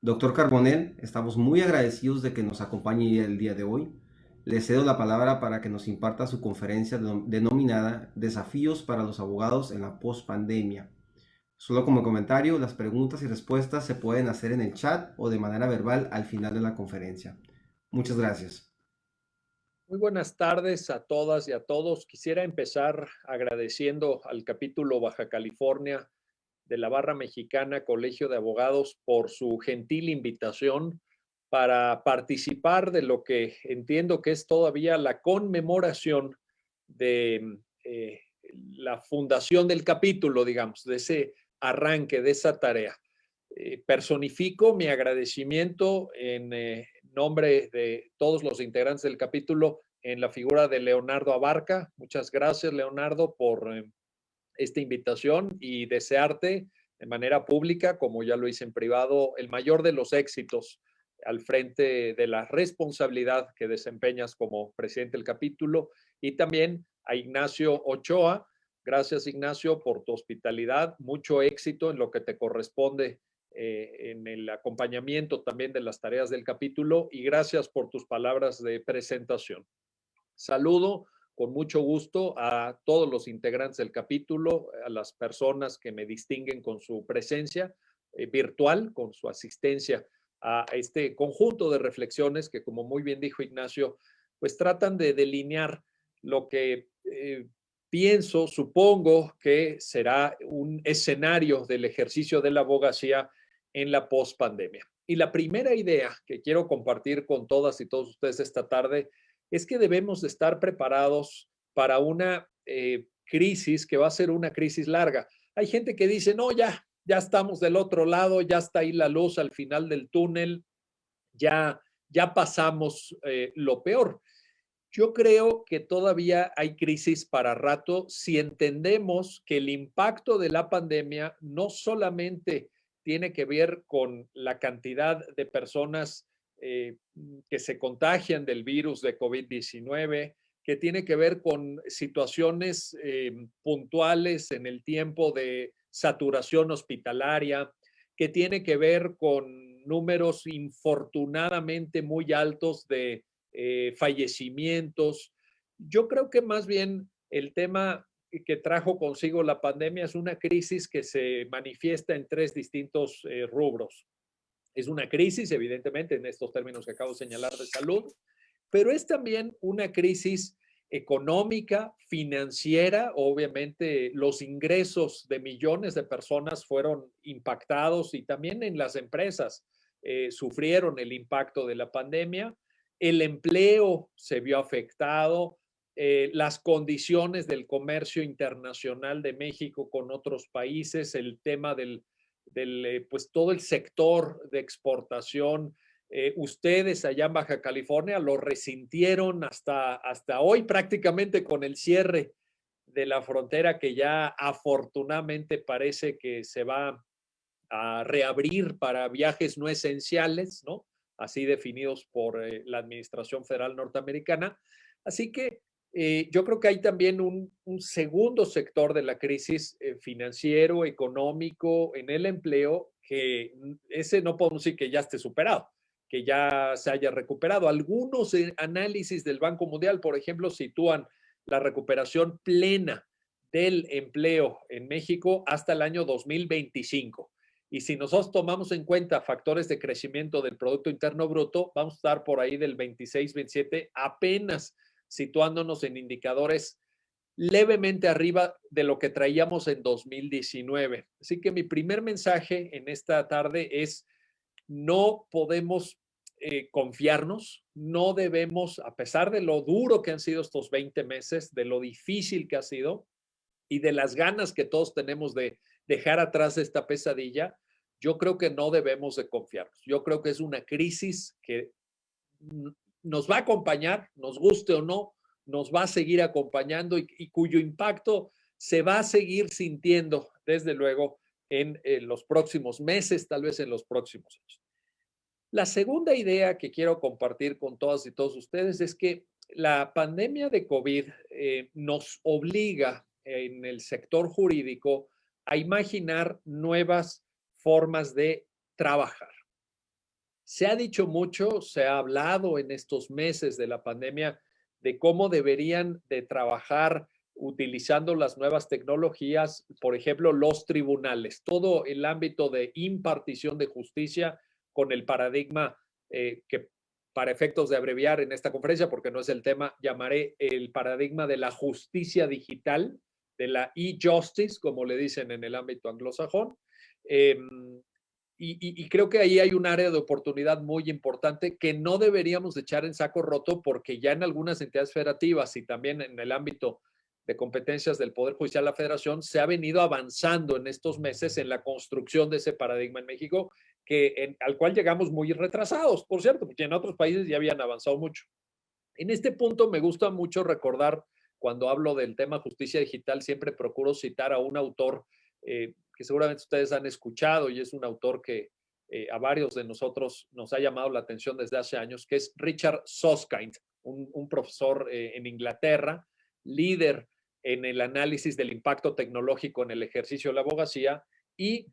Doctor Carbonell, estamos muy agradecidos de que nos acompañe el día de hoy. Le cedo la palabra para que nos imparta su conferencia denominada Desafíos para los abogados en la pospandemia. Solo como comentario, las preguntas y respuestas se pueden hacer en el chat o de manera verbal al final de la conferencia. Muchas gracias. Muy buenas tardes a todas y a todos. Quisiera empezar agradeciendo al capítulo Baja California de la Barra Mexicana Colegio de Abogados por su gentil invitación para participar de lo que entiendo que es todavía la conmemoración de la fundación del capítulo, digamos, de ese arranque, de esa tarea. Personifico mi agradecimiento en nombre de todos los integrantes del capítulo en la figura de Leonardo Abarca. Muchas gracias, Leonardo, por esta invitación y desearte de manera pública, como ya lo hice en privado, el mayor de los éxitos al frente de la responsabilidad que desempeñas como presidente del capítulo, y también a Ignacio Ochoa. Gracias, Ignacio, por tu hospitalidad. Mucho éxito en lo que te corresponde en el acompañamiento también de las tareas del capítulo, y gracias por tus palabras de presentación. Saludo con mucho gusto a todos los integrantes del capítulo, a las personas que me distinguen con su presencia virtual, con su asistencia a este conjunto de reflexiones que, como muy bien dijo Ignacio, pues tratan de delinear lo que pienso, supongo que será un escenario del ejercicio de la abogacía en la pospandemia. Y la primera idea que quiero compartir con todas y todos ustedes esta tarde es que debemos de estar preparados para una crisis que va a ser una crisis larga. Hay gente que dice, no, ya estamos del otro lado, ya está ahí la luz al final del túnel, ya pasamos lo peor. Yo creo que todavía hay crisis para rato si entendemos que el impacto de la pandemia no solamente tiene que ver con la cantidad de personas que se contagian del virus de COVID-19, que tiene que ver con situaciones puntuales en el tiempo de saturación hospitalaria, que tiene que ver con números infortunadamente muy altos de fallecimientos. Yo creo que más bien el tema que trajo consigo la pandemia es una crisis que se manifiesta en tres distintos rubros. Es una crisis, evidentemente, en estos términos que acabo de señalar de salud, pero es también una crisis económica, financiera. Obviamente los ingresos de millones de personas fueron impactados y también en las empresas sufrieron el impacto de la pandemia. El empleo se vio afectado, las condiciones del comercio internacional de México con otros países, el tema pues todo el sector de exportación. Ustedes allá en Baja California lo resintieron hasta hoy prácticamente con el cierre de la frontera, que ya afortunadamente parece que se va a reabrir para viajes no esenciales, ¿no? Así definidos por la Administración Federal Norteamericana. Así que yo creo que hay también un segundo sector de la crisis financiero, económico, en el empleo, que ese no podemos decir que ya esté superado, que ya se haya recuperado. Algunos análisis del Banco Mundial, por ejemplo, sitúan la recuperación plena del empleo en México hasta el año 2025. Y si nosotros tomamos en cuenta factores de crecimiento del Producto Interno Bruto, vamos a estar por ahí del 26, 27, apenas situándonos en indicadores levemente arriba de lo que traíamos en 2019. Así que mi primer mensaje en esta tarde es: no podemos confiarnos, no debemos, a pesar de lo duro que han sido estos 20 meses, de lo difícil que ha sido y de las ganas que todos tenemos de dejar atrás esta pesadilla, yo creo que no debemos de confiarnos. Yo creo que es una crisis que nos va a acompañar, nos guste o no, nos va a seguir acompañando y cuyo impacto se va a seguir sintiendo, desde luego, en los próximos meses, tal vez en los próximos años. La segunda idea que quiero compartir con todas y todos ustedes es que la pandemia de COVID nos obliga en el sector jurídico a imaginar nuevas formas de trabajar. Se ha dicho mucho, se ha hablado en estos meses de la pandemia de cómo deberían de trabajar utilizando las nuevas tecnologías, por ejemplo, los tribunales, todo el ámbito de impartición de justicia con el paradigma que para efectos de abreviar en esta conferencia, porque no es el tema, llamaré el paradigma de la justicia digital, de la e-justice, como le dicen en el ámbito anglosajón. Eh, y creo que ahí hay un área de oportunidad muy importante que no deberíamos echar en saco roto porque ya en algunas entidades federativas y también en el ámbito de competencias del Poder Judicial de la Federación se ha venido avanzando en estos meses en la construcción de ese paradigma en México al cual llegamos muy retrasados, por cierto, porque en otros países ya habían avanzado mucho. En este punto me gusta mucho recordar, cuando hablo del tema justicia digital, siempre procuro citar a un autor que seguramente ustedes han escuchado y es un autor que a varios de nosotros nos ha llamado la atención desde hace años, que es Richard Susskind, un profesor en Inglaterra, líder en el análisis del impacto tecnológico en el ejercicio de la abogacía, y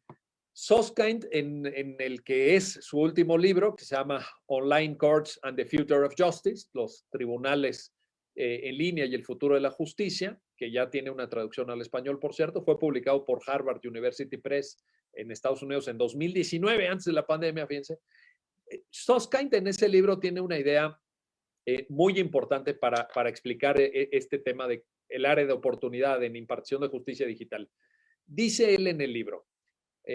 Susskind, en el que es su último libro, que se llama Online Courts and the Future of Justice, los tribunales en línea y el futuro de la justicia, que ya tiene una traducción al español, por cierto, fue publicado por Harvard University Press en Estados Unidos en 2019, antes de la pandemia, fíjense. Susskind en ese libro tiene una idea muy importante para explicar este tema de el área de oportunidad en impartición de justicia digital. Dice él en el libro,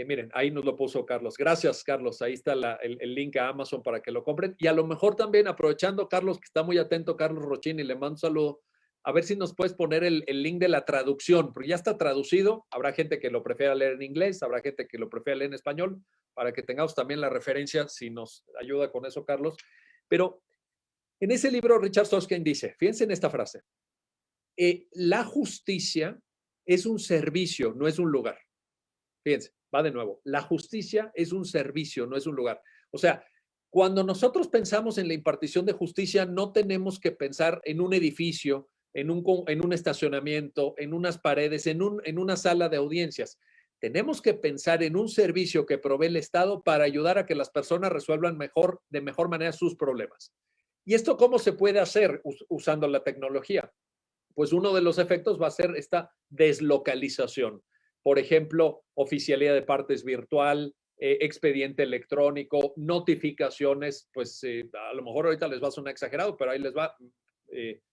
miren, ahí nos lo puso Carlos. Gracias, Carlos. Ahí está el link a Amazon para que lo compren. Y a lo mejor también, aprovechando, Carlos, que está muy atento, Carlos Rochini, le mando un saludo. A ver si nos puedes poner el link de la traducción, porque ya está traducido. Habrá gente que lo prefiera leer en inglés, habrá gente que lo prefiera leer en español, para que tengamos también la referencia, si nos ayuda con eso, Carlos. Pero en ese libro, Richard Susskind dice, fíjense en esta frase, la justicia es un servicio, no es un lugar. Fíjense, va de nuevo. La justicia es un servicio, no es un lugar. O sea, cuando nosotros pensamos en la impartición de justicia, no tenemos que pensar en un edificio, en un estacionamiento, en unas paredes, en una sala de audiencias. Tenemos que pensar en un servicio que provee el Estado para ayudar a que las personas resuelvan de mejor manera sus problemas. ¿Y esto cómo se puede hacer usando la tecnología? Pues uno de los efectos va a ser esta deslocalización. Por ejemplo, oficialía de partes virtual, expediente electrónico, notificaciones, pues a lo mejor ahorita les va a sonar exagerado, pero ahí les va,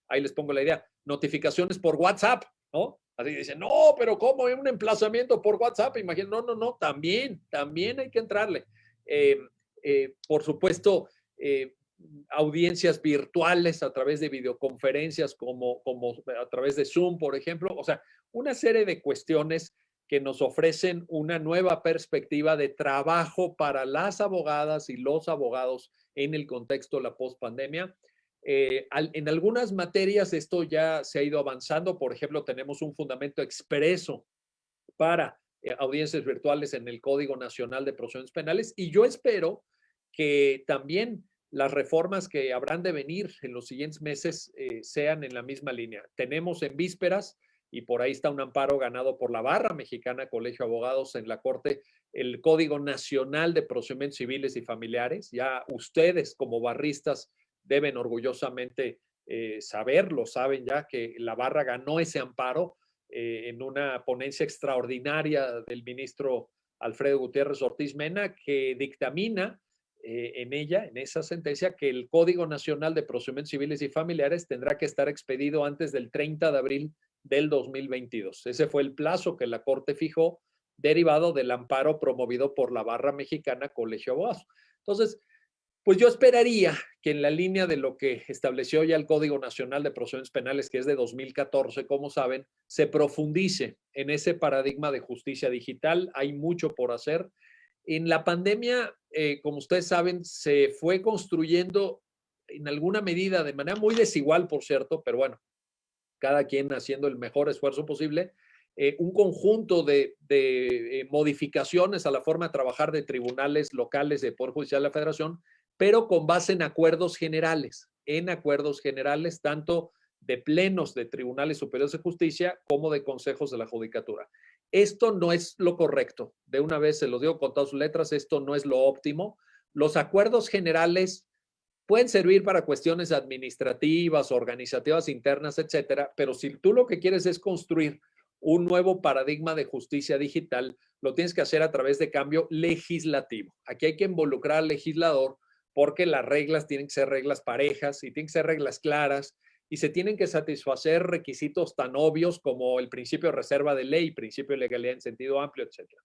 ahí les pongo la idea, notificaciones por WhatsApp, ¿no? Así dicen, no, pero ¿cómo? ¿Un emplazamiento por WhatsApp? Imagínate, no, también hay que entrarle. Por supuesto, audiencias virtuales a través de videoconferencias como a través de Zoom, por ejemplo. O sea, una serie de cuestiones que nos ofrecen una nueva perspectiva de trabajo para las abogadas y los abogados en el contexto de la pospandemia. En algunas materias esto ya se ha ido avanzando. Por ejemplo, tenemos un fundamento expreso para audiencias virtuales en el Código Nacional de Procedimientos Penales y yo espero que también las reformas que habrán de venir en los siguientes meses sean en la misma línea. Tenemos en vísperas, y por ahí está un amparo ganado por la Barra Mexicana Colegio de Abogados en la Corte, el Código Nacional de Procedimientos Civiles y Familiares. Ya ustedes como barristas deben orgullosamente saberlo, saben ya que la Barra ganó ese amparo en una ponencia extraordinaria del ministro Alfredo Gutiérrez Ortiz Mena, que dictamina en esa sentencia, que el Código Nacional de Procedimientos Civiles y Familiares tendrá que estar expedido antes del 30 de abril del 2022. Ese fue el plazo que la Corte fijó, derivado del amparo promovido por la Barra Mexicana Colegio de Abogados. Entonces, pues yo esperaría que en la línea de lo que estableció ya el Código Nacional de Procedimientos Penales, que es de 2014, como saben, se profundice en ese paradigma de justicia digital. Hay mucho por hacer. En la pandemia, como ustedes saben, se fue construyendo en alguna medida, de manera muy desigual, por cierto, pero bueno, cada quien haciendo el mejor esfuerzo posible, un conjunto de modificaciones a la forma de trabajar de tribunales locales de Poder Judicial de la Federación, pero con base en acuerdos generales, tanto de plenos de tribunales superiores de justicia como de consejos de la judicatura. Esto no es lo correcto. De una vez se lo digo con todas sus letras, esto no es lo óptimo, Los acuerdos generales pueden servir para cuestiones administrativas, organizativas internas, etcétera, pero si tú lo que quieres es construir un nuevo paradigma de justicia digital, lo tienes que hacer a través de cambio legislativo. Aquí hay que involucrar al legislador porque las reglas tienen que ser reglas parejas y tienen que ser reglas claras y se tienen que satisfacer requisitos tan obvios como el principio de reserva de ley, principio de legalidad en sentido amplio, etcétera.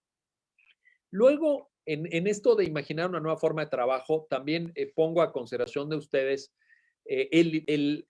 Luego, esto de imaginar una nueva forma de trabajo, también pongo a consideración de ustedes el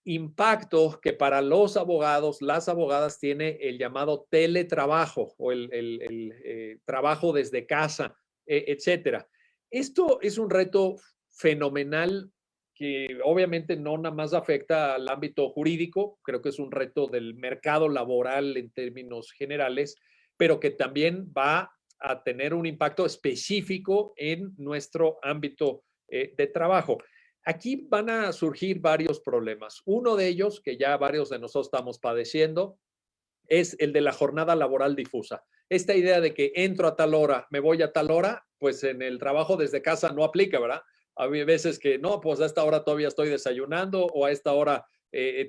impacto que para los abogados, las abogadas, tiene el llamado teletrabajo o el trabajo desde casa, etcétera. Esto es un reto fenomenal que obviamente no nada más afecta al ámbito jurídico, creo que es un reto del mercado laboral en términos generales, pero que también va a tener un impacto específico en nuestro ámbito de trabajo. Aquí van a surgir varios problemas. Uno de ellos, que ya varios de nosotros estamos padeciendo, es el de la jornada laboral difusa. Esta idea de que entro a tal hora, me voy a tal hora, pues en el trabajo desde casa no aplica, ¿verdad? Hay veces que no, pues a esta hora todavía estoy desayunando o a esta hora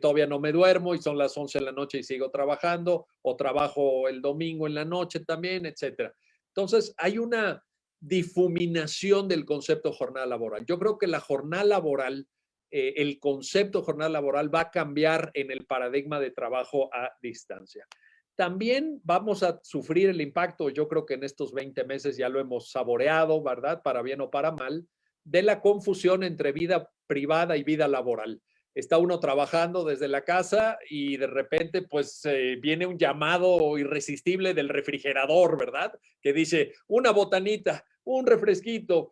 todavía no me duermo y son las 11 de la noche y sigo trabajando o trabajo el domingo en la noche también, etcétera. Entonces, hay una difuminación del concepto jornada laboral. Yo creo que la jornada laboral, el concepto jornada laboral va a cambiar en el paradigma de trabajo a distancia. También vamos a sufrir el impacto, yo creo que en estos 20 meses ya lo hemos saboreado, ¿verdad? Para bien o para mal, de la confusión entre vida privada y vida laboral. Está uno trabajando desde la casa y de repente pues viene un llamado irresistible del refrigerador, ¿verdad? Que dice una botanita, un refresquito,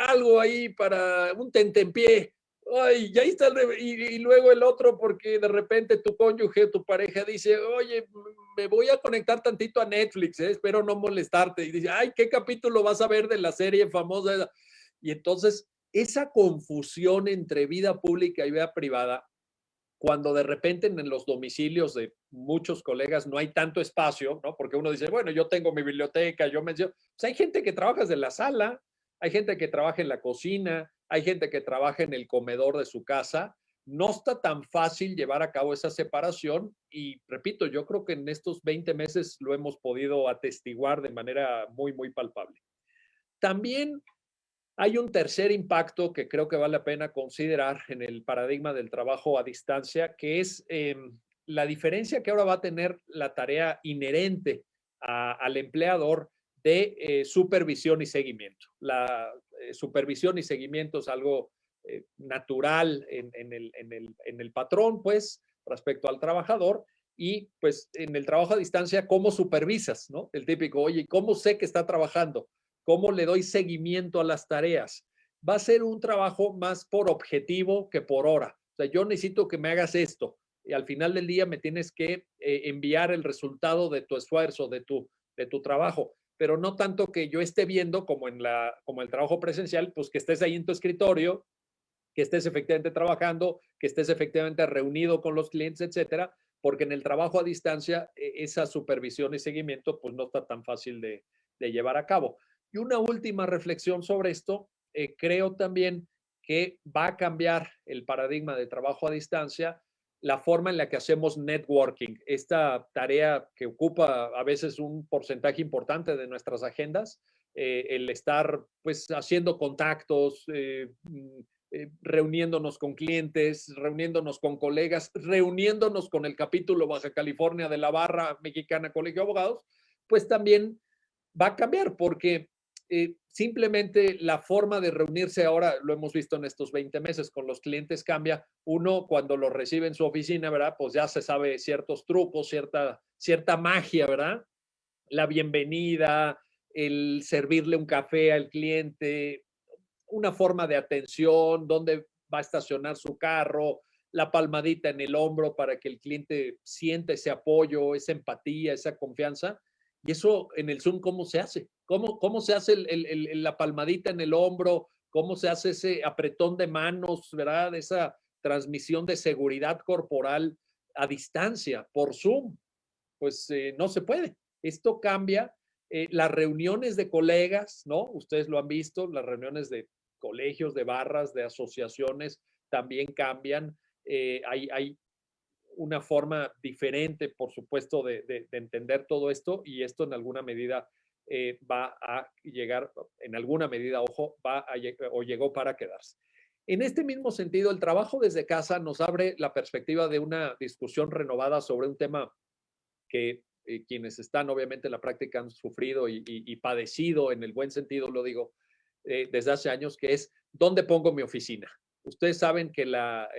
algo ahí para un tentempié. Ay, ya está, y luego el otro porque de repente tu cónyuge, tu pareja dice, oye, me voy a conectar tantito a Netflix, espero no molestarte. Y dice, ay, ¿qué capítulo vas a ver de la serie famosa? Y entonces esa confusión entre vida pública y vida privada, cuando de repente en los domicilios de muchos colegas no hay tanto espacio, ¿no? Porque uno dice, bueno, yo tengo mi biblioteca, yo menciono, pues hay gente que trabaja desde la sala, hay gente que trabaja en la cocina, hay gente que trabaja en el comedor de su casa. No está tan fácil llevar a cabo esa separación y, repito, yo creo que en estos 20 meses lo hemos podido atestiguar de manera muy, muy palpable. También hay un tercer impacto que creo que vale la pena considerar en el paradigma del trabajo a distancia, que es la diferencia que ahora va a tener la tarea inherente al empleador de supervisión y seguimiento. La supervisión y seguimiento es algo natural en el patrón, pues, respecto al trabajador. Y pues en el trabajo a distancia, ¿cómo supervisas? ¿No? El típico, oye, ¿cómo sé que está trabajando? ¿Cómo le doy seguimiento a las tareas? Va a ser un trabajo más por objetivo que por hora. O sea, yo necesito que me hagas esto y al final del día me tienes que enviar el resultado de tu esfuerzo, de tu trabajo, pero no tanto que yo esté viendo como el trabajo presencial, pues que estés ahí en tu escritorio, que estés efectivamente trabajando, que estés efectivamente reunido con los clientes, etcétera, porque en el trabajo a distancia esa supervisión y seguimiento pues no está tan fácil de llevar a cabo. Y una última reflexión sobre esto, creo también que va a cambiar el paradigma de trabajo a distancia, la forma en la que hacemos networking, esta tarea que ocupa a veces un porcentaje importante de nuestras agendas, el estar pues haciendo contactos, reuniéndonos con clientes, reuniéndonos con colegas, reuniéndonos con el capítulo Baja California de la Barra Mexicana Colegio de Abogados, pues también va a cambiar porque simplemente la forma de reunirse ahora, lo hemos visto en estos 20 meses con los clientes, cambia. Uno cuando lo recibe en su oficina, ¿verdad? Pues ya se sabe ciertos trucos, cierta magia, ¿verdad? La bienvenida, el servirle un café al cliente, una forma de atención, dónde va a estacionar su carro, la palmadita en el hombro para que el cliente sienta ese apoyo, esa empatía, esa confianza. Y eso en el Zoom, ¿cómo se hace? ¿Cómo se hace la palmadita en el hombro? ¿Cómo se hace ese apretón de manos, verdad? Esa transmisión de seguridad corporal a distancia por Zoom. Pues no se puede. Esto cambia Las reuniones de colegas, ¿no? Ustedes lo han visto, las reuniones de colegios, de barras, de asociaciones también cambian. Hay una forma diferente, por supuesto, de entender todo esto y esto en alguna medida va a llegar, en alguna medida, ojo, o llegó para quedarse. En este mismo sentido, el trabajo desde casa nos abre la perspectiva de una discusión renovada sobre un tema que quienes están obviamente en la práctica han sufrido y padecido, en el buen sentido lo digo, desde hace años, que es ¿dónde pongo mi oficina? Ustedes saben que la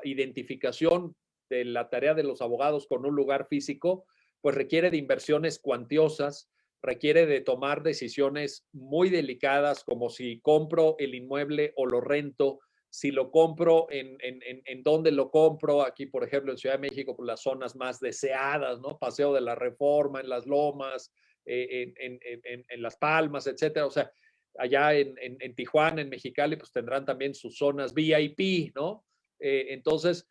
identificación de la tarea de los abogados con un lugar físico, pues requiere de inversiones cuantiosas, requiere de tomar decisiones muy delicadas, como si compro el inmueble o lo rento, si lo compro, en dónde lo compro. Aquí, por ejemplo, en Ciudad de México, pues las zonas más deseadas, ¿no? Paseo de la Reforma, en Las Lomas, en Las Palmas, etcétera. O sea, allá en Tijuana, en Mexicali, pues tendrán también sus zonas VIP, ¿no? Entonces,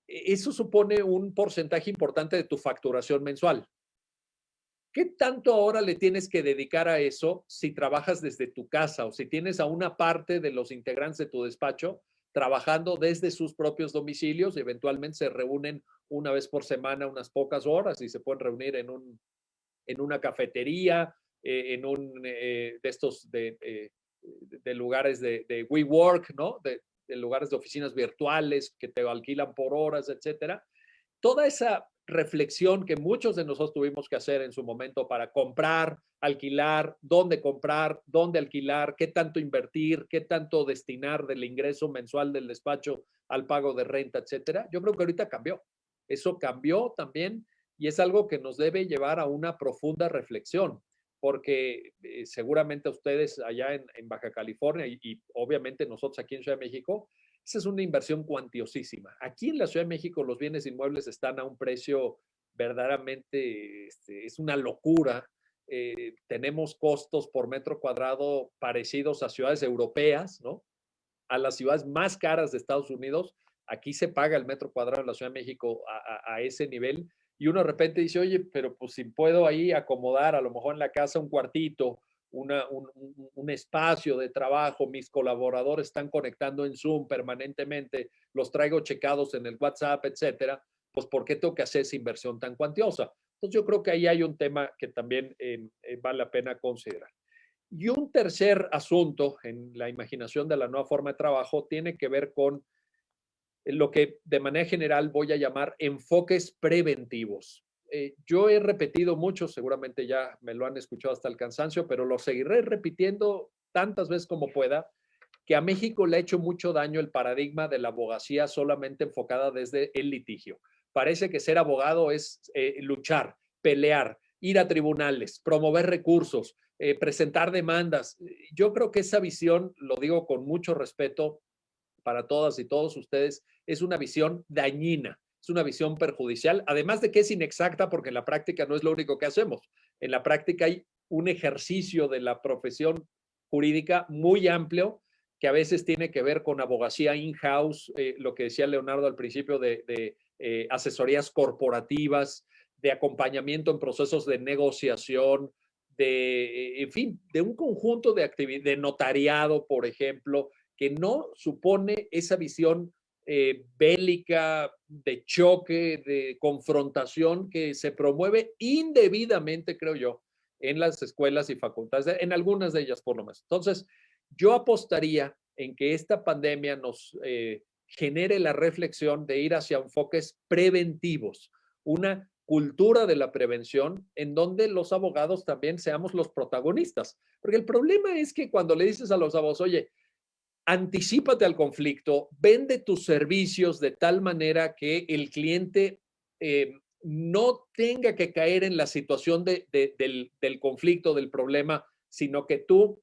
eso supone un porcentaje importante de tu facturación mensual. ¿Qué tanto ahora le tienes que dedicar a eso si trabajas desde tu casa o si tienes a una parte de los integrantes de tu despacho trabajando desde sus propios domicilios y eventualmente se reúnen una vez por semana unas pocas horas y se pueden reunir en una cafetería, en un de estos de lugares de WeWork, ¿no? De lugares de oficinas virtuales que te alquilan por horas, etcétera? Toda esa reflexión que muchos de nosotros tuvimos que hacer en su momento para comprar, alquilar, dónde alquilar, qué tanto invertir, qué tanto destinar del ingreso mensual del despacho al pago de renta, etcétera. Yo creo que ahorita cambió. Eso cambió también y es algo que nos debe llevar a una profunda reflexión, porque seguramente ustedes allá en Baja California y obviamente nosotros aquí en Ciudad de México, esa es una inversión cuantiosísima. Aquí en la Ciudad de México los bienes inmuebles están a un precio verdaderamente, es una locura. Tenemos costos por metro cuadrado parecidos a ciudades europeas, ¿no? A las ciudades más caras de Estados Unidos. Aquí se paga el metro cuadrado en la Ciudad de México a ese nivel. Y uno de repente dice, oye, pero pues si puedo ahí acomodar a lo mejor en la casa un cuartito, un espacio de trabajo, mis colaboradores están conectando en Zoom permanentemente, los traigo checados en el WhatsApp, etcétera, pues ¿por qué tengo que hacer esa inversión tan cuantiosa? Entonces yo creo que ahí hay un tema que también vale la pena considerar. Y un tercer asunto en la imaginación de la nueva forma de trabajo tiene que ver con lo que de manera general voy a llamar enfoques preventivos. Yo he repetido mucho, seguramente ya me lo han escuchado hasta el cansancio, pero lo seguiré repitiendo tantas veces como pueda, que a México le ha hecho mucho daño el paradigma de la abogacía solamente enfocada desde el litigio. Parece que ser abogado es luchar, pelear, ir a tribunales, promover recursos, presentar demandas. Yo creo que esa visión, lo digo con mucho respeto para todas y todos ustedes, es una visión dañina, es una visión perjudicial, además de que es inexacta porque en la práctica no es lo único que hacemos. En la práctica hay un ejercicio de la profesión jurídica muy amplio que a veces tiene que ver con abogacía in-house, lo que decía Leonardo al principio de asesorías corporativas, de acompañamiento en procesos de negociación, en fin, de un conjunto de actividades, de notariado, por ejemplo, que no supone esa visión bélica, de choque, de confrontación que se promueve indebidamente, creo yo, en las escuelas y facultades, en algunas de ellas por lo menos. Entonces, yo apostaría en que esta pandemia nos genere la reflexión de ir hacia enfoques preventivos, una cultura de la prevención en donde los abogados también seamos los protagonistas. Porque el problema es que cuando le dices a los abogados, oye, anticípate al conflicto, vende tus servicios de tal manera que el cliente no tenga que caer en la situación del conflicto, del problema, sino que tú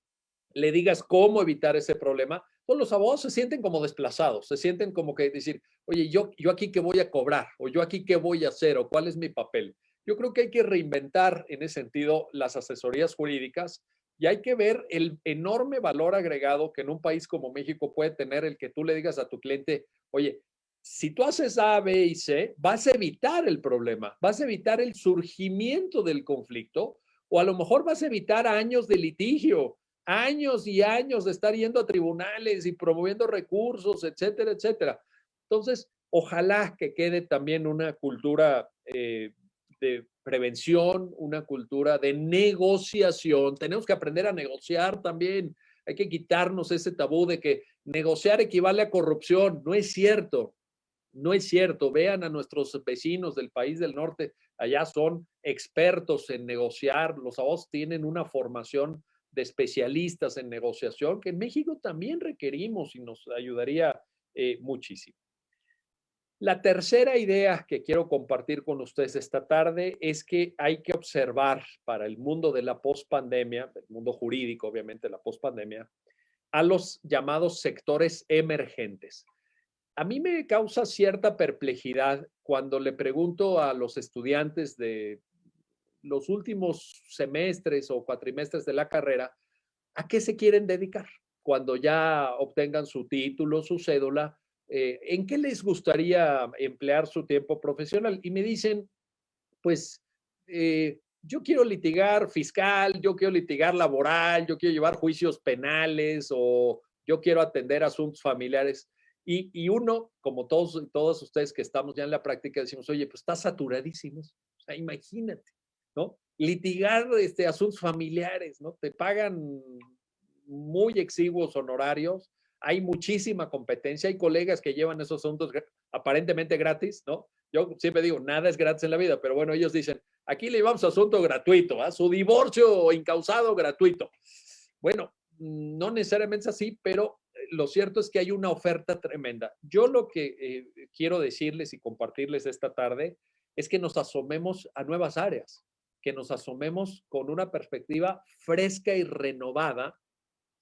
le digas cómo evitar ese problema. Todos los abogados se sienten como desplazados, se sienten como que decir, oye, yo aquí qué voy a cobrar, o yo aquí qué voy a hacer, o cuál es mi papel. Yo creo que hay que reinventar en ese sentido las asesorías jurídicas y hay que ver el enorme valor agregado que en un país como México puede tener el que tú le digas a tu cliente, oye, si tú haces A, B y C, vas a evitar el problema, vas a evitar el surgimiento del conflicto O a lo mejor vas a evitar años de litigio, años y años de estar yendo a tribunales y promoviendo recursos, etcétera, etcétera. Entonces, ojalá que quede también una cultura de prevención, una cultura de negociación. Tenemos que aprender a negociar también. Hay que quitarnos ese tabú de que negociar equivale a corrupción. No es cierto. No es cierto. Vean a nuestros vecinos del país del norte. Allá son expertos en negociar. Los abogados tienen una formación de especialistas en negociación que en México también requerimos y nos ayudaría muchísimo. La tercera idea que quiero compartir con ustedes esta tarde es que hay que observar para el mundo de la pospandemia, el mundo jurídico, obviamente, la pospandemia, a los llamados sectores emergentes. A mí me causa cierta perplejidad cuando le pregunto a los estudiantes de los últimos semestres o cuatrimestres de la carrera, ¿a qué se quieren dedicar? Cuando ya obtengan su título, su cédula, ¿en qué les gustaría emplear su tiempo profesional? Y me dicen, pues, yo quiero litigar fiscal, yo quiero litigar laboral, yo quiero llevar juicios penales o yo quiero atender asuntos familiares. Y uno, como todos y todas ustedes que estamos ya en la práctica, decimos, oye, pues está saturadísimos. O sea, imagínate, ¿no? Litigar asuntos familiares, ¿no? Te pagan muy exiguos honorarios, hay muchísima competencia, hay colegas que llevan esos asuntos aparentemente gratis, ¿no? Yo siempre digo, nada es gratis en la vida, pero bueno, ellos dicen, aquí le llevamos asunto gratuito, ¿eh? Su divorcio incausado gratuito. Bueno, no necesariamente es así, pero lo cierto es que hay una oferta tremenda. Yo lo que quiero decirles y compartirles esta tarde es que nos asomemos a nuevas áreas, que nos asomemos con una perspectiva fresca y renovada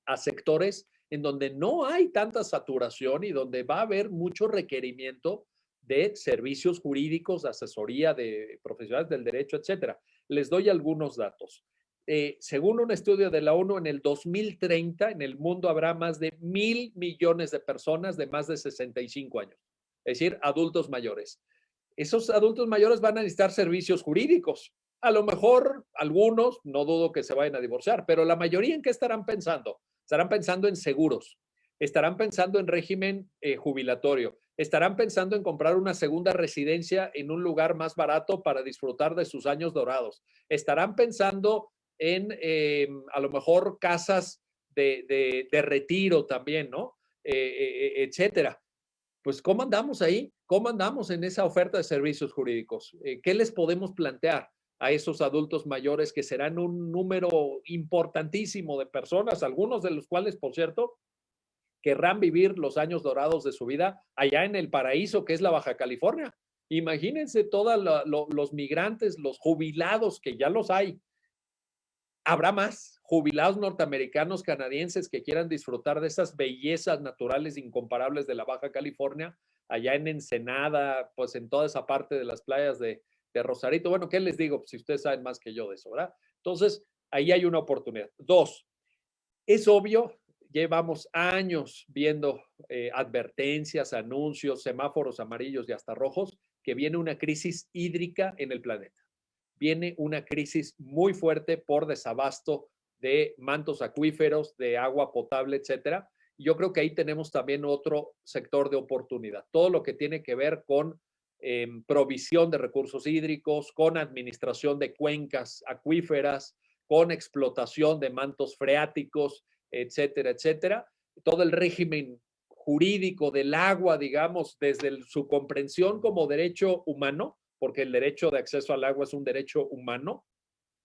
a sectores en donde no hay tanta saturación y donde va a haber mucho requerimiento de servicios jurídicos, de asesoría de profesionales del derecho, etcétera. Les doy algunos datos. Según un estudio de la ONU, en el 2030 en el mundo habrá más de 1,000,000,000 de personas de más de 65 años, es decir, adultos mayores. Esos adultos mayores van a necesitar servicios jurídicos. A lo mejor algunos, no dudo que se vayan a divorciar, pero la mayoría, ¿en qué estarán pensando? Estarán pensando en seguros, estarán pensando en régimen jubilatorio, estarán pensando en comprar una segunda residencia en un lugar más barato para disfrutar de sus años dorados, estarán pensando en a lo mejor casas de retiro también, ¿no? Etcétera. Pues, ¿cómo andamos ahí? ¿Cómo andamos en esa oferta de servicios jurídicos? ¿Qué les podemos plantear a esos adultos mayores que serán un número importantísimo de personas, algunos de los cuales, por cierto, querrán vivir los años dorados de su vida allá en el paraíso que es la Baja California? Imagínense todos los migrantes, los jubilados, que ya los hay. Habrá más jubilados norteamericanos, canadienses que quieran disfrutar de esas bellezas naturales incomparables de la Baja California, allá en Ensenada, pues en toda esa parte de las playas de Rosarito. Bueno, ¿qué les digo? Si ustedes saben más que yo de eso, ¿verdad? Entonces, ahí hay una oportunidad. Dos, es obvio, llevamos años viendo advertencias, anuncios, semáforos amarillos y hasta rojos, que viene una crisis hídrica en el planeta. Viene una crisis muy fuerte por desabasto de mantos acuíferos, de agua potable, etcétera. Y yo creo que ahí tenemos también otro sector de oportunidad. Todo lo que tiene que ver con provisión de recursos hídricos, con administración de cuencas acuíferas, con explotación de mantos freáticos, etcétera, etcétera. Todo el régimen jurídico del agua, digamos, desde su comprensión como derecho humano, porque el derecho de acceso al agua es un derecho humano,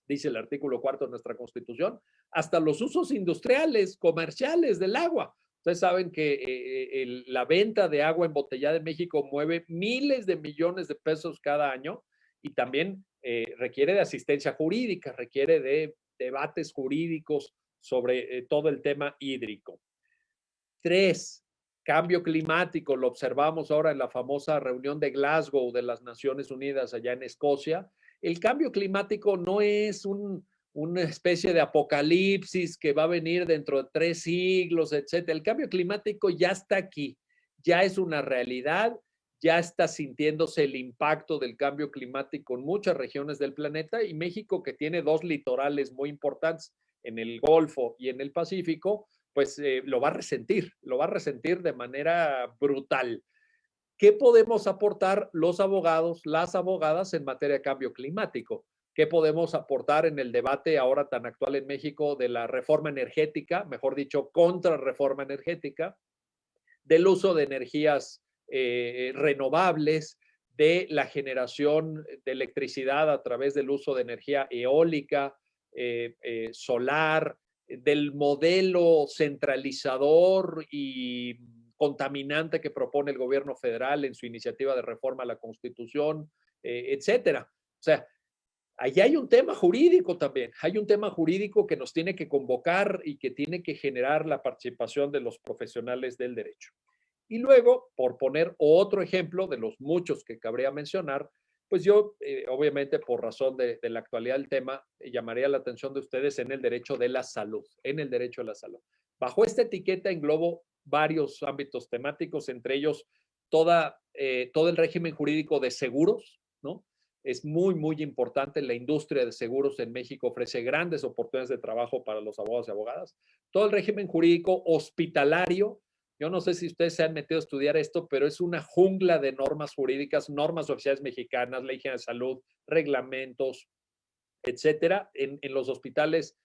dice el artículo 4 de nuestra Constitución, hasta los usos industriales, comerciales del agua. Ustedes saben que la venta de agua embotellada en México mueve miles de millones de pesos cada año y también requiere de asistencia jurídica, requiere de debates jurídicos sobre todo el tema hídrico. 3, cambio climático, lo observamos ahora en la famosa reunión de Glasgow de las Naciones Unidas allá en Escocia. El cambio climático no es una especie de apocalipsis que va a venir dentro de 3 siglos, etcétera. El cambio climático ya está aquí, ya es una realidad, ya está sintiéndose el impacto del cambio climático en muchas regiones del planeta, y México, que tiene dos litorales muy importantes en el Golfo y en el Pacífico, pues lo va a resentir de manera brutal. ¿Qué podemos aportar los abogados, las abogadas en materia de cambio climático? ¿Qué podemos aportar en el debate ahora tan actual en México de la reforma energética, mejor dicho, contra reforma energética, del uso de energías renovables, de la generación de electricidad a través del uso de energía eólica, solar, del modelo centralizador y contaminante que propone el gobierno federal en su iniciativa de reforma a la Constitución, etcétera? O sea, ahí hay un tema jurídico también, hay un tema jurídico que nos tiene que convocar y que tiene que generar la participación de los profesionales del derecho. Y luego, por poner otro ejemplo de los muchos que cabría mencionar, pues yo, obviamente, por razón de la actualidad del tema, llamaría la atención de ustedes en el derecho de la salud, en el derecho de la salud. Bajo esta etiqueta englobo varios ámbitos temáticos, entre ellos todo el régimen jurídico de seguros, ¿no? Es muy, muy importante. La industria de seguros en México ofrece grandes oportunidades de trabajo para los abogados y abogadas. Todo el régimen jurídico hospitalario. Yo no sé si ustedes se han metido a estudiar esto, pero es una jungla de normas jurídicas, normas oficiales mexicanas, ley general de salud, reglamentos, etcétera. En los hospitales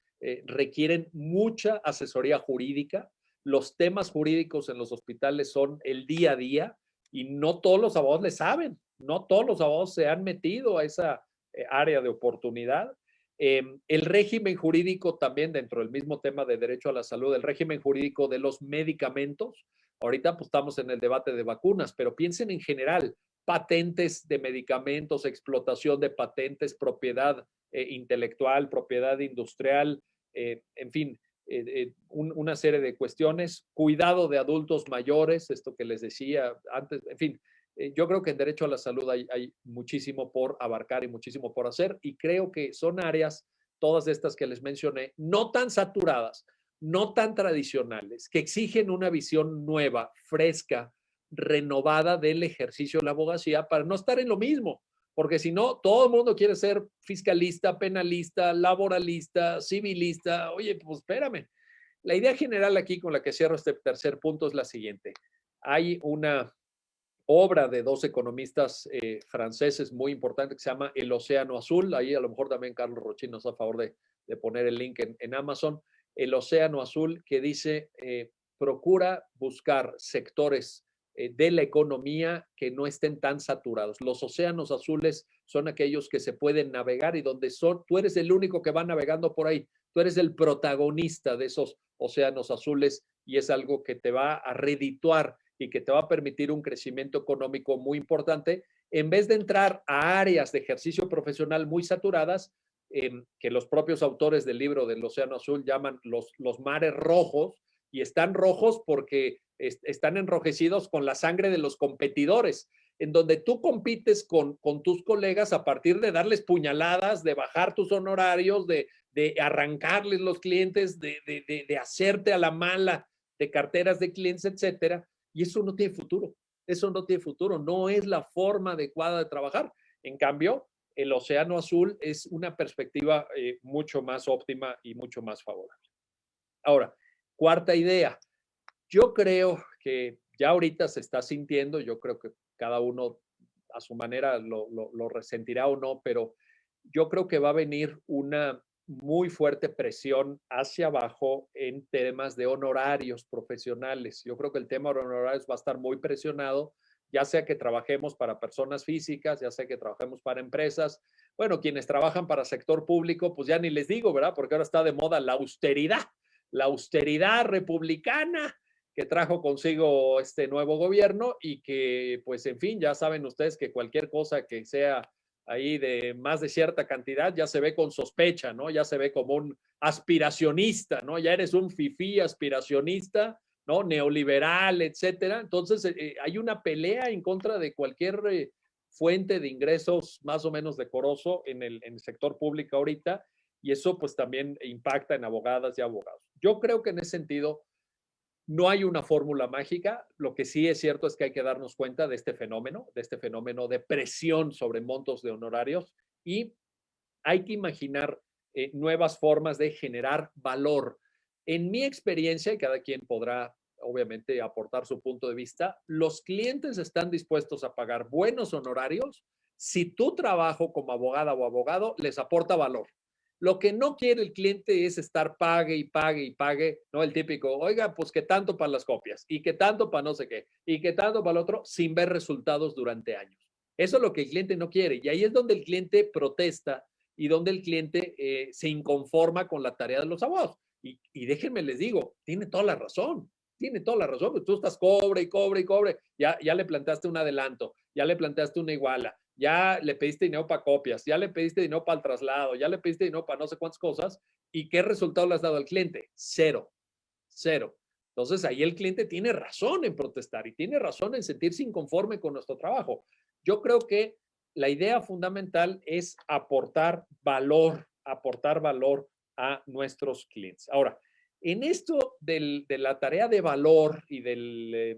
requieren mucha asesoría jurídica. Los temas jurídicos en los hospitales son el día a día y no todos los abogados le saben, no todos los abogados se han metido a esa área de oportunidad. El régimen jurídico también, dentro del mismo tema de derecho a la salud, el régimen jurídico de los medicamentos. Ahorita pues estamos en el debate de vacunas, pero piensen en general, patentes de medicamentos, explotación de patentes, propiedad intelectual, propiedad industrial, en fin, una serie de cuestiones, cuidado de adultos mayores, esto que les decía antes, en fin, yo creo que en derecho a la salud hay muchísimo por abarcar y muchísimo por hacer, y creo que son áreas, todas estas que les mencioné, no tan saturadas, no tan tradicionales, que exigen una visión nueva, fresca, renovada del ejercicio de la abogacía para no estar en lo mismo, porque si no, todo el mundo quiere ser fiscalista, penalista, laboralista, civilista. Oye, pues espérame. La idea general aquí con la que cierro este tercer punto es la siguiente. Hay una obra de dos economistas franceses muy importante que se llama El Océano Azul. Ahí a lo mejor también Carlos Rochín nos da favor de poner el link en Amazon. El Océano Azul, que dice, procura buscar sectores de la economía que no estén tan saturados. Los océanos azules son aquellos que se pueden navegar y donde tú eres el único que va navegando por ahí. Tú eres el protagonista de esos océanos azules y es algo que te va a redituar y que te va a permitir un crecimiento económico muy importante, en vez de entrar a áreas de ejercicio profesional muy saturadas, que los propios autores del libro del Océano Azul llaman los mares rojos, y están rojos porque están enrojecidos con la sangre de los competidores, en donde tú compites con tus colegas a partir de darles puñaladas, de bajar tus honorarios, de arrancarles los clientes, de hacerte a la mala de carteras de clientes, etcétera. Y eso no tiene futuro. Eso no tiene futuro. No es la forma adecuada de trabajar. En cambio, el Océano Azul es una perspectiva mucho más óptima y mucho más favorable. Ahora, cuarta idea. Yo creo que ya ahorita se está sintiendo, yo creo que cada uno a su manera lo resentirá o no, pero yo creo que va a venir una muy fuerte presión hacia abajo en temas de honorarios profesionales. Yo creo que el tema de honorarios va a estar muy presionado, ya sea que trabajemos para personas físicas, ya sea que trabajemos para empresas. Bueno, quienes trabajan para sector público, pues ya ni les digo, ¿verdad? Porque ahora está de moda la austeridad republicana que trajo consigo este nuevo gobierno y que, pues, en fin, ya saben ustedes que cualquier cosa que sea ahí de más de cierta cantidad ya se ve con sospecha, ¿no? Ya se ve como un aspiracionista, ¿no? Ya eres un fifí aspiracionista, ¿no? Neoliberal, etcétera. Entonces, hay una pelea en contra de cualquier fuente de ingresos más o menos decoroso en el sector público ahorita, y eso pues también impacta en abogadas y abogados. Yo creo que en ese sentido No hay una fórmula mágica. Lo que sí es cierto es que hay que darnos cuenta de este fenómeno de presión sobre montos de honorarios y hay que imaginar nuevas formas de generar valor. En mi experiencia, y cada quien podrá obviamente aportar su punto de vista, los clientes están dispuestos a pagar buenos honorarios si tu trabajo como abogada o abogado les aporta valor. Lo que no quiere el cliente es estar pague y pague y pague, ¿no? El típico, oiga, pues que tanto para las copias y que tanto para no sé qué y que tanto para el otro sin ver resultados durante años. Eso es lo que el cliente no quiere y ahí es donde el cliente protesta y donde el cliente se inconforma con la tarea de los abogados. Y déjenme les digo, tiene toda la razón, pues tú estás cobre y cobre y cobre, ya le planteaste un adelanto, ya le planteaste una iguala, ya le pediste dinero para copias, ya le pediste dinero para el traslado, ya le pediste dinero para no sé cuántas cosas, ¿y qué resultado le has dado al cliente? Cero, cero. Entonces ahí el cliente tiene razón en protestar y tiene razón en sentirse inconforme con nuestro trabajo. Yo creo que la idea fundamental es aportar valor a nuestros clientes. Ahora, en esto de la tarea de valor y de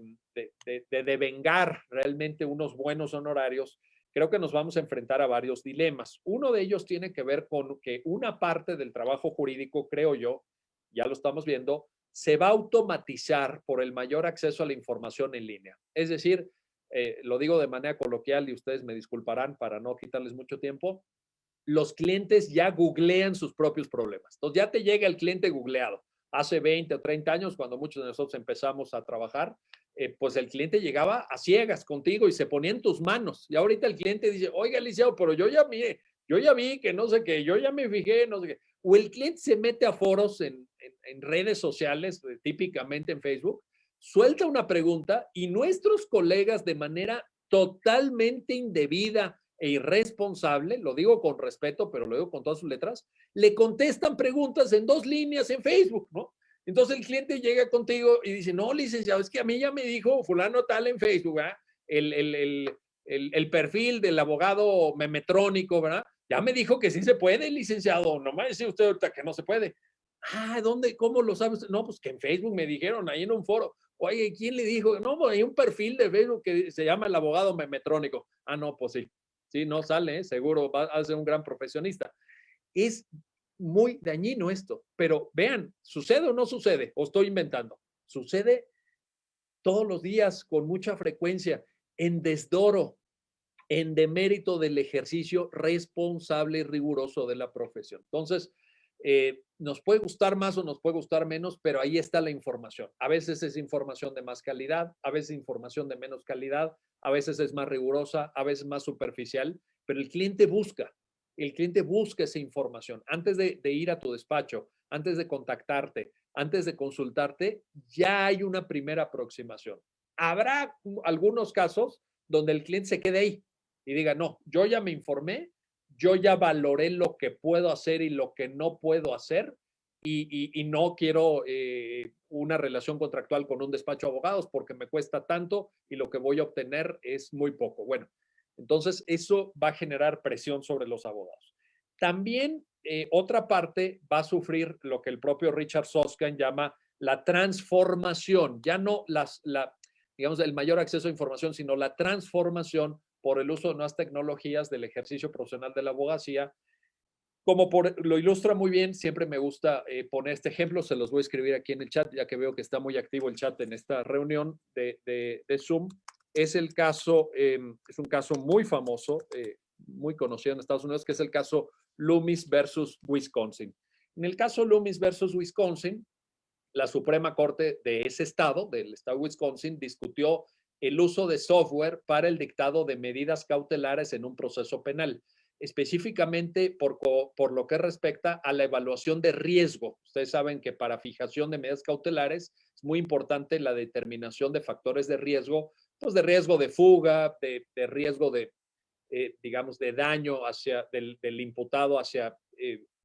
devengar realmente unos buenos honorarios, creo que nos vamos a enfrentar a varios dilemas. Uno de ellos tiene que ver con que una parte del trabajo jurídico, creo yo, ya lo estamos viendo, se va a automatizar por el mayor acceso a la información en línea. Es decir, lo digo de manera coloquial y ustedes me disculparán para no quitarles mucho tiempo, los clientes ya googlean sus propios problemas. Entonces ya te llega el cliente googleado. Hace 20 o 30 años, cuando muchos de nosotros empezamos a trabajar, pues el cliente llegaba a ciegas contigo y se ponía en tus manos. Y ahorita el cliente dice, oiga, licenciado, pero yo ya vi que no sé qué, yo ya me fijé, no sé qué. O el cliente se mete a foros en redes sociales, típicamente en Facebook, suelta una pregunta y nuestros colegas de manera totalmente indebida e irresponsable, lo digo con respeto, pero lo digo con todas sus letras, le contestan preguntas en 2 líneas en Facebook, ¿no? Entonces el cliente llega contigo y dice, no, licenciado, es que a mí ya me dijo fulano tal en Facebook, ¿verdad? El perfil del abogado memetrónico, ¿verdad? Ya me dijo que sí se puede, licenciado, no me dice usted ahorita que no se puede. Ah, ¿dónde? ¿Cómo lo sabes? No, pues que en Facebook me dijeron, ahí en un foro. Oye, ¿quién le dijo? No, pues hay un perfil de Facebook que se llama el abogado memetrónico. Ah, no, pues sí. Sí, no sale, seguro va a ser un gran profesionista. Es muy dañino esto, pero vean, ¿sucede o no sucede? ¿O estoy inventando? Sucede todos los días con mucha frecuencia en desdoro, en demérito del ejercicio responsable y riguroso de la profesión. Entonces, nos puede gustar más o nos puede gustar menos, pero ahí está la información. A veces es información de más calidad, a veces información de menos calidad, a veces es más rigurosa, a veces más superficial, pero el cliente busca esa información. Antes de ir a tu despacho, antes de contactarte, antes de consultarte, ya hay una primera aproximación. Habrá algunos casos donde el cliente se quede ahí y diga, no, yo ya me informé, yo ya valoré lo que puedo hacer y lo que no puedo hacer y no quiero una relación contractual con un despacho de abogados porque me cuesta tanto y lo que voy a obtener es muy poco. Bueno, entonces eso va a generar presión sobre los abogados. También otra parte va a sufrir lo que el propio Richard Susskind llama la transformación, ya no digamos, el mayor acceso a información, sino la transformación por el uso de nuevas tecnologías del ejercicio profesional de la abogacía. Como lo ilustra muy bien, siempre me gusta poner este ejemplo, se los voy a escribir aquí en el chat, ya que veo que está muy activo el chat en esta reunión de Zoom. Es el caso, es un caso muy famoso, muy conocido en Estados Unidos, que es el caso Loomis versus Wisconsin. En el caso Loomis versus Wisconsin, la Suprema Corte de ese estado, del estado de Wisconsin, discutió el uso de software para el dictado de medidas cautelares en un proceso penal, específicamente por lo que respecta a la evaluación de riesgo. Ustedes saben que para fijación de medidas cautelares es muy importante la determinación de factores de riesgo, pues de riesgo de fuga, de riesgo de, digamos, de daño del imputado hacia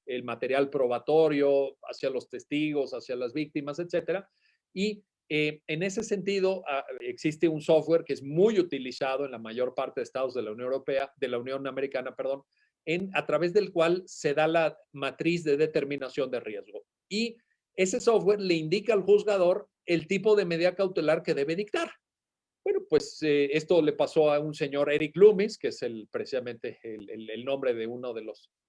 el material probatorio, hacia los testigos, hacia las víctimas, etcétera. Y en ese sentido, existe un software que es muy utilizado en la mayor parte de estados de la Unión Europea, de la Unión Americana, perdón, a través del cual se da la matriz de determinación de riesgo. Y ese software le indica al juzgador el tipo de medida cautelar que debe dictar. Bueno, pues esto le pasó a un señor Eric Loomis, que es precisamente el nombre de uno de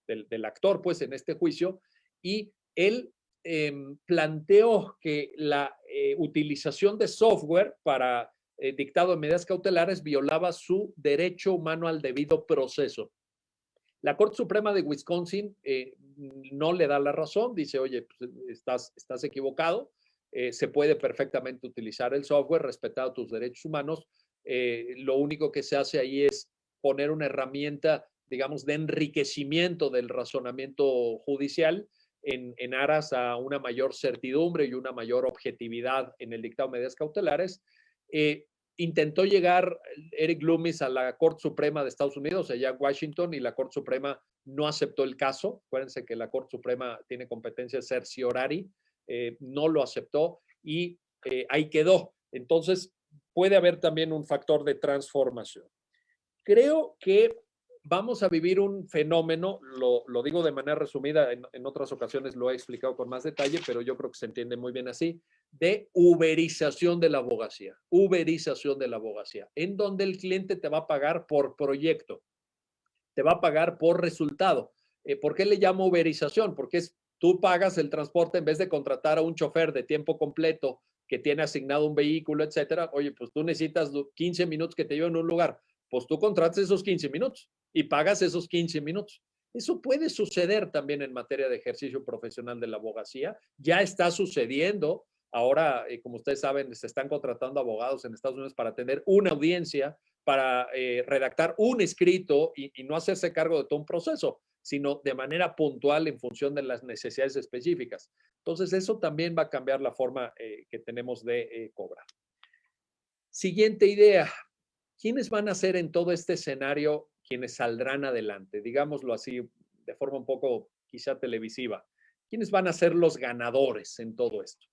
del actor, pues, en este juicio, y él planteó que la utilización de software para dictado de medidas cautelares violaba su derecho humano al debido proceso. La Corte Suprema de Wisconsin no le da la razón, dice, oye, pues, estás equivocado, se puede perfectamente utilizar el software, respetado tus derechos humanos. Lo único que se hace ahí es poner una herramienta, digamos, de enriquecimiento del razonamiento judicial en aras a una mayor certidumbre y una mayor objetividad en el dictado de medidas cautelares. Intentó llegar Eric Loomis a la Corte Suprema de Estados Unidos, allá en Washington, y la Corte Suprema no aceptó el caso. Acuérdense que la Corte Suprema tiene competencia certiorari, no lo aceptó y ahí quedó. Entonces, puede haber también un factor de transformación. Creo que vamos a vivir un fenómeno, lo digo de manera resumida, en otras ocasiones lo he explicado con más detalle, pero yo creo que se entiende muy bien así, de uberización de la abogacía, en donde el cliente te va a pagar por proyecto, te va a pagar por resultado. ¿Por qué le llamo uberización? Porque tú pagas el transporte en vez de contratar a un chofer de tiempo completo que tiene asignado un vehículo, etcétera. Oye, pues tú necesitas 15 minutos que te lleven a un lugar. Pues tú contratas esos 15 minutos y pagas esos 15 minutos. Eso puede suceder también en materia de ejercicio profesional de la abogacía. Ya está sucediendo. Ahora, como ustedes saben, se están contratando abogados en Estados Unidos para tener una audiencia, para redactar un escrito y no hacerse cargo de todo un proceso, sino de manera puntual en función de las necesidades específicas. Entonces, eso también va a cambiar la forma que tenemos de cobrar. Siguiente idea. ¿Quiénes van a ser en todo este escenario quienes saldrán adelante? Digámoslo así, de forma un poco quizá televisiva. ¿Quiénes van a ser los ganadores en todo esto?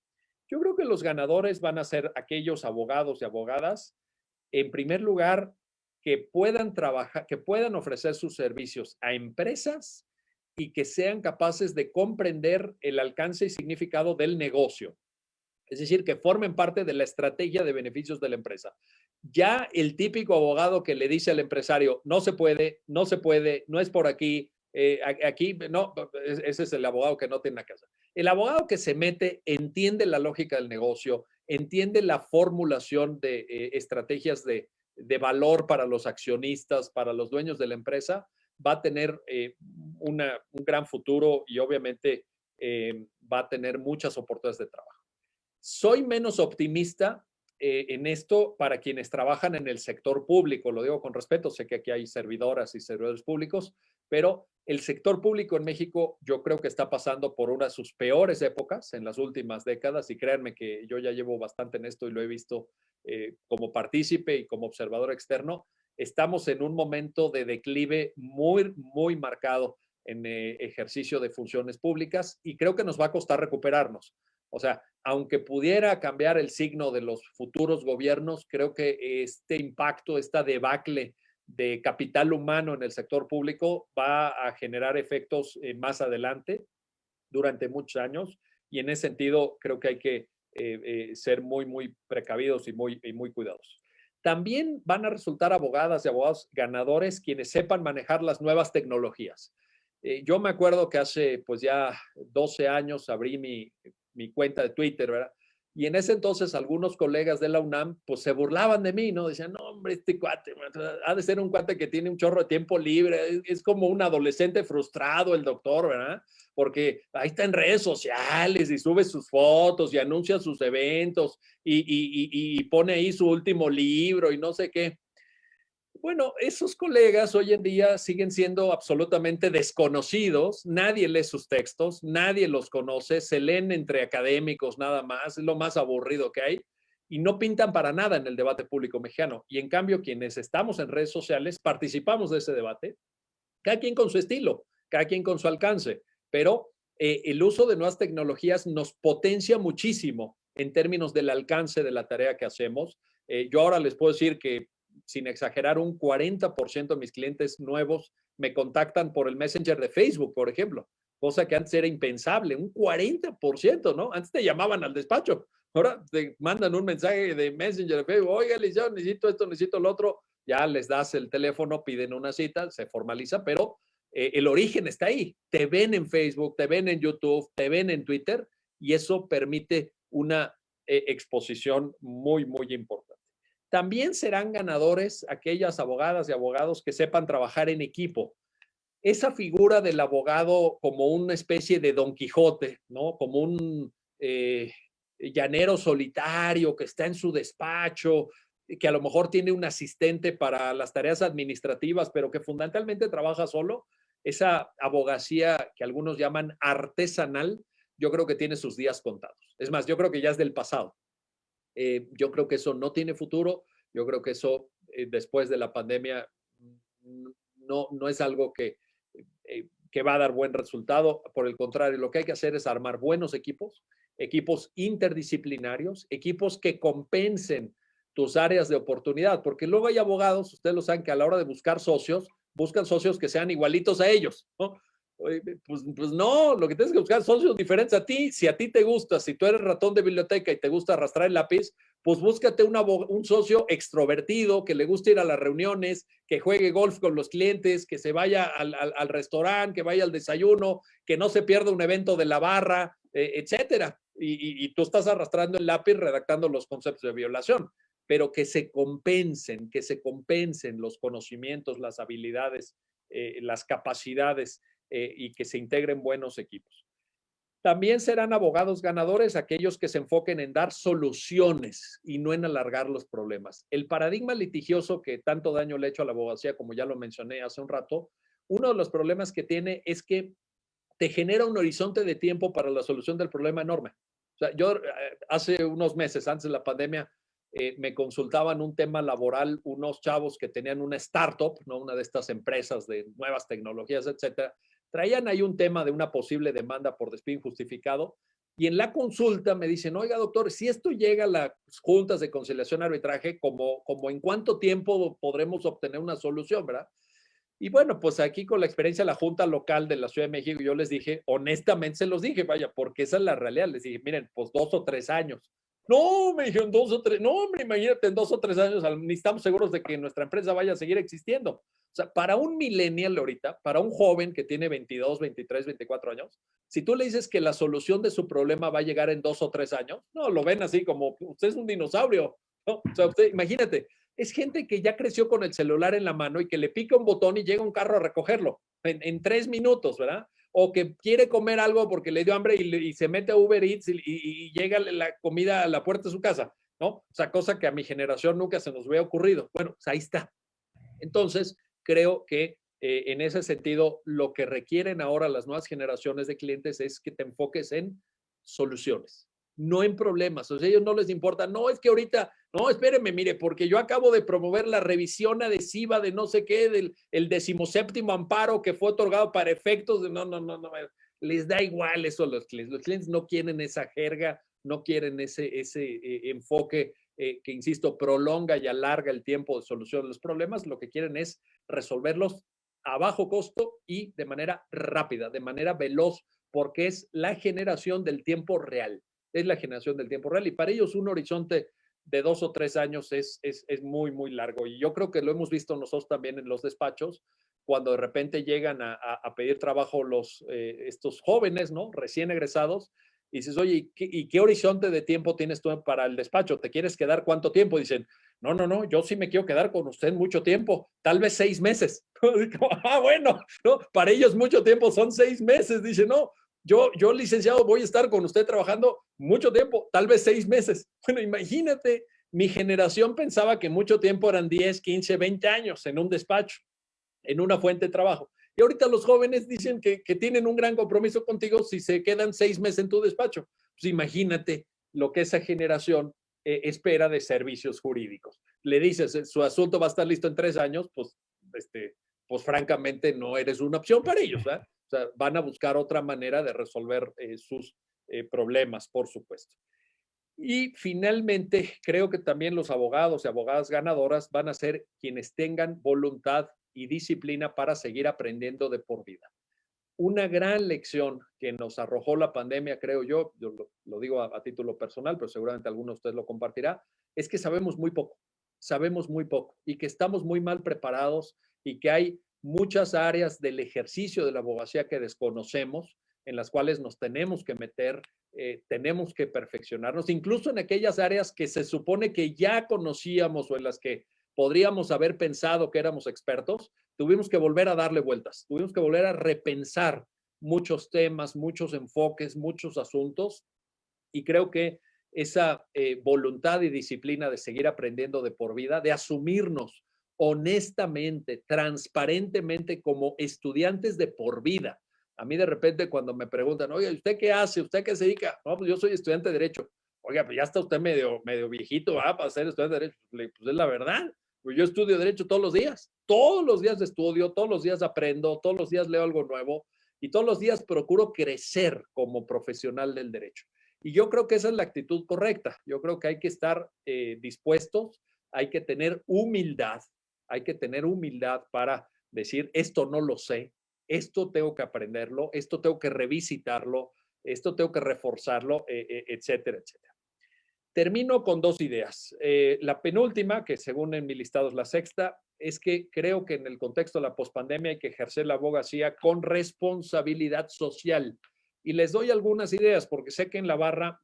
Yo creo que los ganadores van a ser aquellos abogados y abogadas, en primer lugar, que puedan trabajar, que puedan ofrecer sus servicios a empresas y que sean capaces de comprender el alcance y significado del negocio. Es decir, que formen parte de la estrategia de beneficios de la empresa. Ya el típico abogado que le dice al empresario, no se puede, no se puede, no es por aquí, aquí, no, ese es el abogado que no tiene la casa. El abogado que se mete entiende la lógica del negocio, entiende la formulación de estrategias de valor para los accionistas, para los dueños de la empresa, va a tener un gran futuro y obviamente va a tener muchas oportunidades de trabajo. Soy menos optimista en esto para quienes trabajan en el sector público, lo digo con respeto, sé que aquí hay servidoras y servidores públicos, pero el sector público en México yo creo que está pasando por una de sus peores épocas en las últimas décadas y créanme que yo ya llevo bastante en esto y lo he visto como partícipe y como observador externo. Estamos en un momento de declive muy, muy marcado en ejercicio de funciones públicas y creo que nos va a costar recuperarnos. O sea, aunque pudiera cambiar el signo de los futuros gobiernos, creo que este impacto, esta debacle de capital humano en el sector público va a generar efectos más adelante, durante muchos años, y en ese sentido creo que hay que ser muy, muy precavidos y muy cuidadosos. También van a resultar abogadas y abogados ganadores quienes sepan manejar las nuevas tecnologías. Yo me acuerdo que hace pues ya 12 años abrí mi cuenta de Twitter, ¿verdad? Y en ese entonces algunos colegas de la UNAM pues se burlaban de mí, ¿no? Decían, no, hombre, este cuate, ha de ser un cuate que tiene un chorro de tiempo libre, es como un adolescente frustrado el doctor, ¿verdad? Porque ahí está en redes sociales y sube sus fotos y anuncia sus eventos y pone ahí su último libro y no sé qué. Bueno, esos colegas hoy en día siguen siendo absolutamente desconocidos, nadie lee sus textos, nadie los conoce, se leen entre académicos nada más, es lo más aburrido que hay y no pintan para nada en el debate público mexicano. Y en cambio, quienes estamos en redes sociales participamos de ese debate, cada quien con su estilo, cada quien con su alcance, pero el uso de nuevas tecnologías nos potencia muchísimo en términos del alcance de la tarea que hacemos. Yo ahora les puedo decir que sin exagerar, un 40% de mis clientes nuevos me contactan por el Messenger de Facebook, por ejemplo, cosa que antes era impensable, un 40%, ¿no? Antes te llamaban al despacho Ahora te mandan un mensaje de Messenger, de Facebook, oiga, licenciado, necesito esto, necesito lo otro. Ya les das el teléfono, piden una cita, se formaliza, pero el origen está ahí. Te ven en Facebook, te ven en YouTube, te ven en Twitter y eso permite una exposición muy, muy importante. También serán ganadores aquellas abogadas y abogados que sepan trabajar en equipo. Esa figura del abogado como una especie de Don Quijote, ¿no? Como un llanero solitario que está en su despacho, que a lo mejor tiene un asistente para las tareas administrativas, pero que fundamentalmente trabaja solo. Esa abogacía que algunos llaman artesanal, yo creo que tiene sus días contados. Es más, yo creo que ya es del pasado. Yo creo que eso no tiene futuro. Yo creo que eso después de la pandemia no es algo que va a dar buen resultado. Por el contrario, lo que hay que hacer es armar buenos equipos, equipos interdisciplinarios, equipos que compensen tus áreas de oportunidad, porque luego hay abogados, ustedes lo saben, que a la hora de buscar socios, buscan socios que sean igualitos a ellos, ¿no? Pues no, lo que tienes que buscar son socios diferentes a ti. Si a ti te gusta, si tú eres ratón de biblioteca y te gusta arrastrar el lápiz, pues búscate un socio extrovertido, que le guste ir a las reuniones, que juegue golf con los clientes, que se vaya al restaurante, que vaya al desayuno, que no se pierda un evento de la barra, etcétera. Y tú estás arrastrando el lápiz redactando los conceptos de violación, pero que se compensen los conocimientos, las habilidades, las capacidades y que se integren buenos equipos. También serán abogados ganadores aquellos que se enfoquen en dar soluciones y no en alargar los problemas. El paradigma litigioso que tanto daño le ha hecho a la abogacía, como ya lo mencioné hace un rato, uno de los problemas que tiene es que te genera un horizonte de tiempo para la solución del problema enorme. O sea, yo hace unos meses, antes de la pandemia, me consultaban un tema laboral unos chavos que tenían una startup, ¿no? Una de estas empresas de nuevas tecnologías, etcétera. Traían ahí un tema de una posible demanda por despido injustificado y en la consulta me dicen, oiga, doctor, si esto llega a las juntas de conciliación y arbitraje, como en cuánto tiempo podremos obtener una solución, ¿verdad? Y bueno, pues aquí con la experiencia de la Junta Local de la Ciudad de México, yo les dije, honestamente se los dije, vaya, porque esa es la realidad. Les dije, miren, pues 2 o 3 años. No, me dijeron 2 o 3. No, hombre, imagínate, en 2 o 3 años ni estamos seguros de que nuestra empresa vaya a seguir existiendo. O sea, para un millennial ahorita, para un joven que tiene 22, 23, 24 años, si tú le dices que la solución de su problema va a llegar en 2 o 3 años, no, lo ven así como, usted es un dinosaurio, ¿no? O sea, usted, imagínate, es gente que ya creció con el celular en la mano y que le pica un botón y llega un carro a recogerlo en 3 minutos, ¿verdad? O que quiere comer algo porque le dio hambre y se mete a Uber Eats y llega la comida a la puerta de su casa, ¿no? O sea, cosa que a mi generación nunca se nos había ocurrido. Bueno, pues ahí está. Entonces, creo que en ese sentido, lo que requieren ahora las nuevas generaciones de clientes es que te enfoques en soluciones, no en problemas. O sea, a ellos no les importa, no, es que ahorita, no, espéreme, mire, porque yo acabo de promover la revisión adhesiva de no sé qué, del el 17º amparo que fue otorgado para efectos de, no, les da igual eso a los clientes. Los clientes no quieren esa jerga, no quieren ese enfoque que, insisto, prolonga y alarga el tiempo de solución de los problemas. Lo que quieren es resolverlos a bajo costo y de manera rápida, de manera veloz, porque es la generación del tiempo real. Es la generación del tiempo real y para ellos un horizonte de 2 o 3 años es muy, muy largo. Y yo creo que lo hemos visto nosotros también en los despachos, cuando de repente llegan a pedir trabajo estos jóvenes, ¿no? Recién egresados, y dices, oye, ¿y qué horizonte de tiempo tienes tú para el despacho? ¿Te quieres quedar cuánto tiempo? Dicen, no, yo sí me quiero quedar con usted mucho tiempo, tal vez 6 meses. Bueno, no, para ellos mucho tiempo son 6 meses. Dice, no, yo licenciado voy a estar con usted trabajando mucho tiempo, tal vez 6 meses. Bueno, imagínate, mi generación pensaba que mucho tiempo eran 10, 15, 20 años en un despacho, en una fuente de trabajo. Y ahorita los jóvenes dicen que tienen un gran compromiso contigo si se quedan 6 meses en tu despacho. Pues imagínate lo que esa generación espera de servicios jurídicos. Le dices, su asunto va a estar listo en 3 años, pues francamente no eres una opción para ellos, ¿verdad? O sea, van a buscar otra manera de resolver sus problemas, por supuesto. Y finalmente, creo que también los abogados y abogadas ganadoras van a ser quienes tengan voluntad y disciplina para seguir aprendiendo de por vida. una gran lección que nos arrojó la pandemia, creo yo lo digo a título personal, pero seguramente alguno de ustedes lo compartirá, es que sabemos muy poco y que estamos muy mal preparados y que hay muchas áreas del ejercicio de la abogacía que desconocemos, en las cuales nos tenemos que meter, tenemos que perfeccionarnos, incluso en aquellas áreas que se supone que ya conocíamos o en las que podríamos haber pensado que éramos expertos, tuvimos que volver a darle vueltas, tuvimos que volver a repensar muchos temas, muchos enfoques, muchos asuntos, y creo que esa voluntad y disciplina de seguir aprendiendo de por vida, de asumirnos honestamente, transparentemente como estudiantes de por vida. A mí de repente cuando me preguntan, oye, ¿usted qué hace? ¿Usted qué se dedica? No, pues yo soy estudiante de Derecho. Oiga, pues ya está usted medio viejito, ¿va? Para ser estudiante de Derecho. Pues es la verdad. Pues yo estudio Derecho todos los días estudio, todos los días aprendo, todos los días leo algo nuevo y todos los días procuro crecer como profesional del derecho. Y yo creo que esa es la actitud correcta. Yo creo que hay que estar dispuestos, hay que tener humildad, para decir, esto no lo sé, esto tengo que aprenderlo, esto tengo que revisitarlo, esto tengo que reforzarlo, etcétera, etcétera. Termino con dos ideas. La penúltima, que según en mi listado es la sexta, es que creo que en el contexto de la pospandemia hay que ejercer la abogacía con responsabilidad social. Y les doy algunas ideas, porque sé que en la barra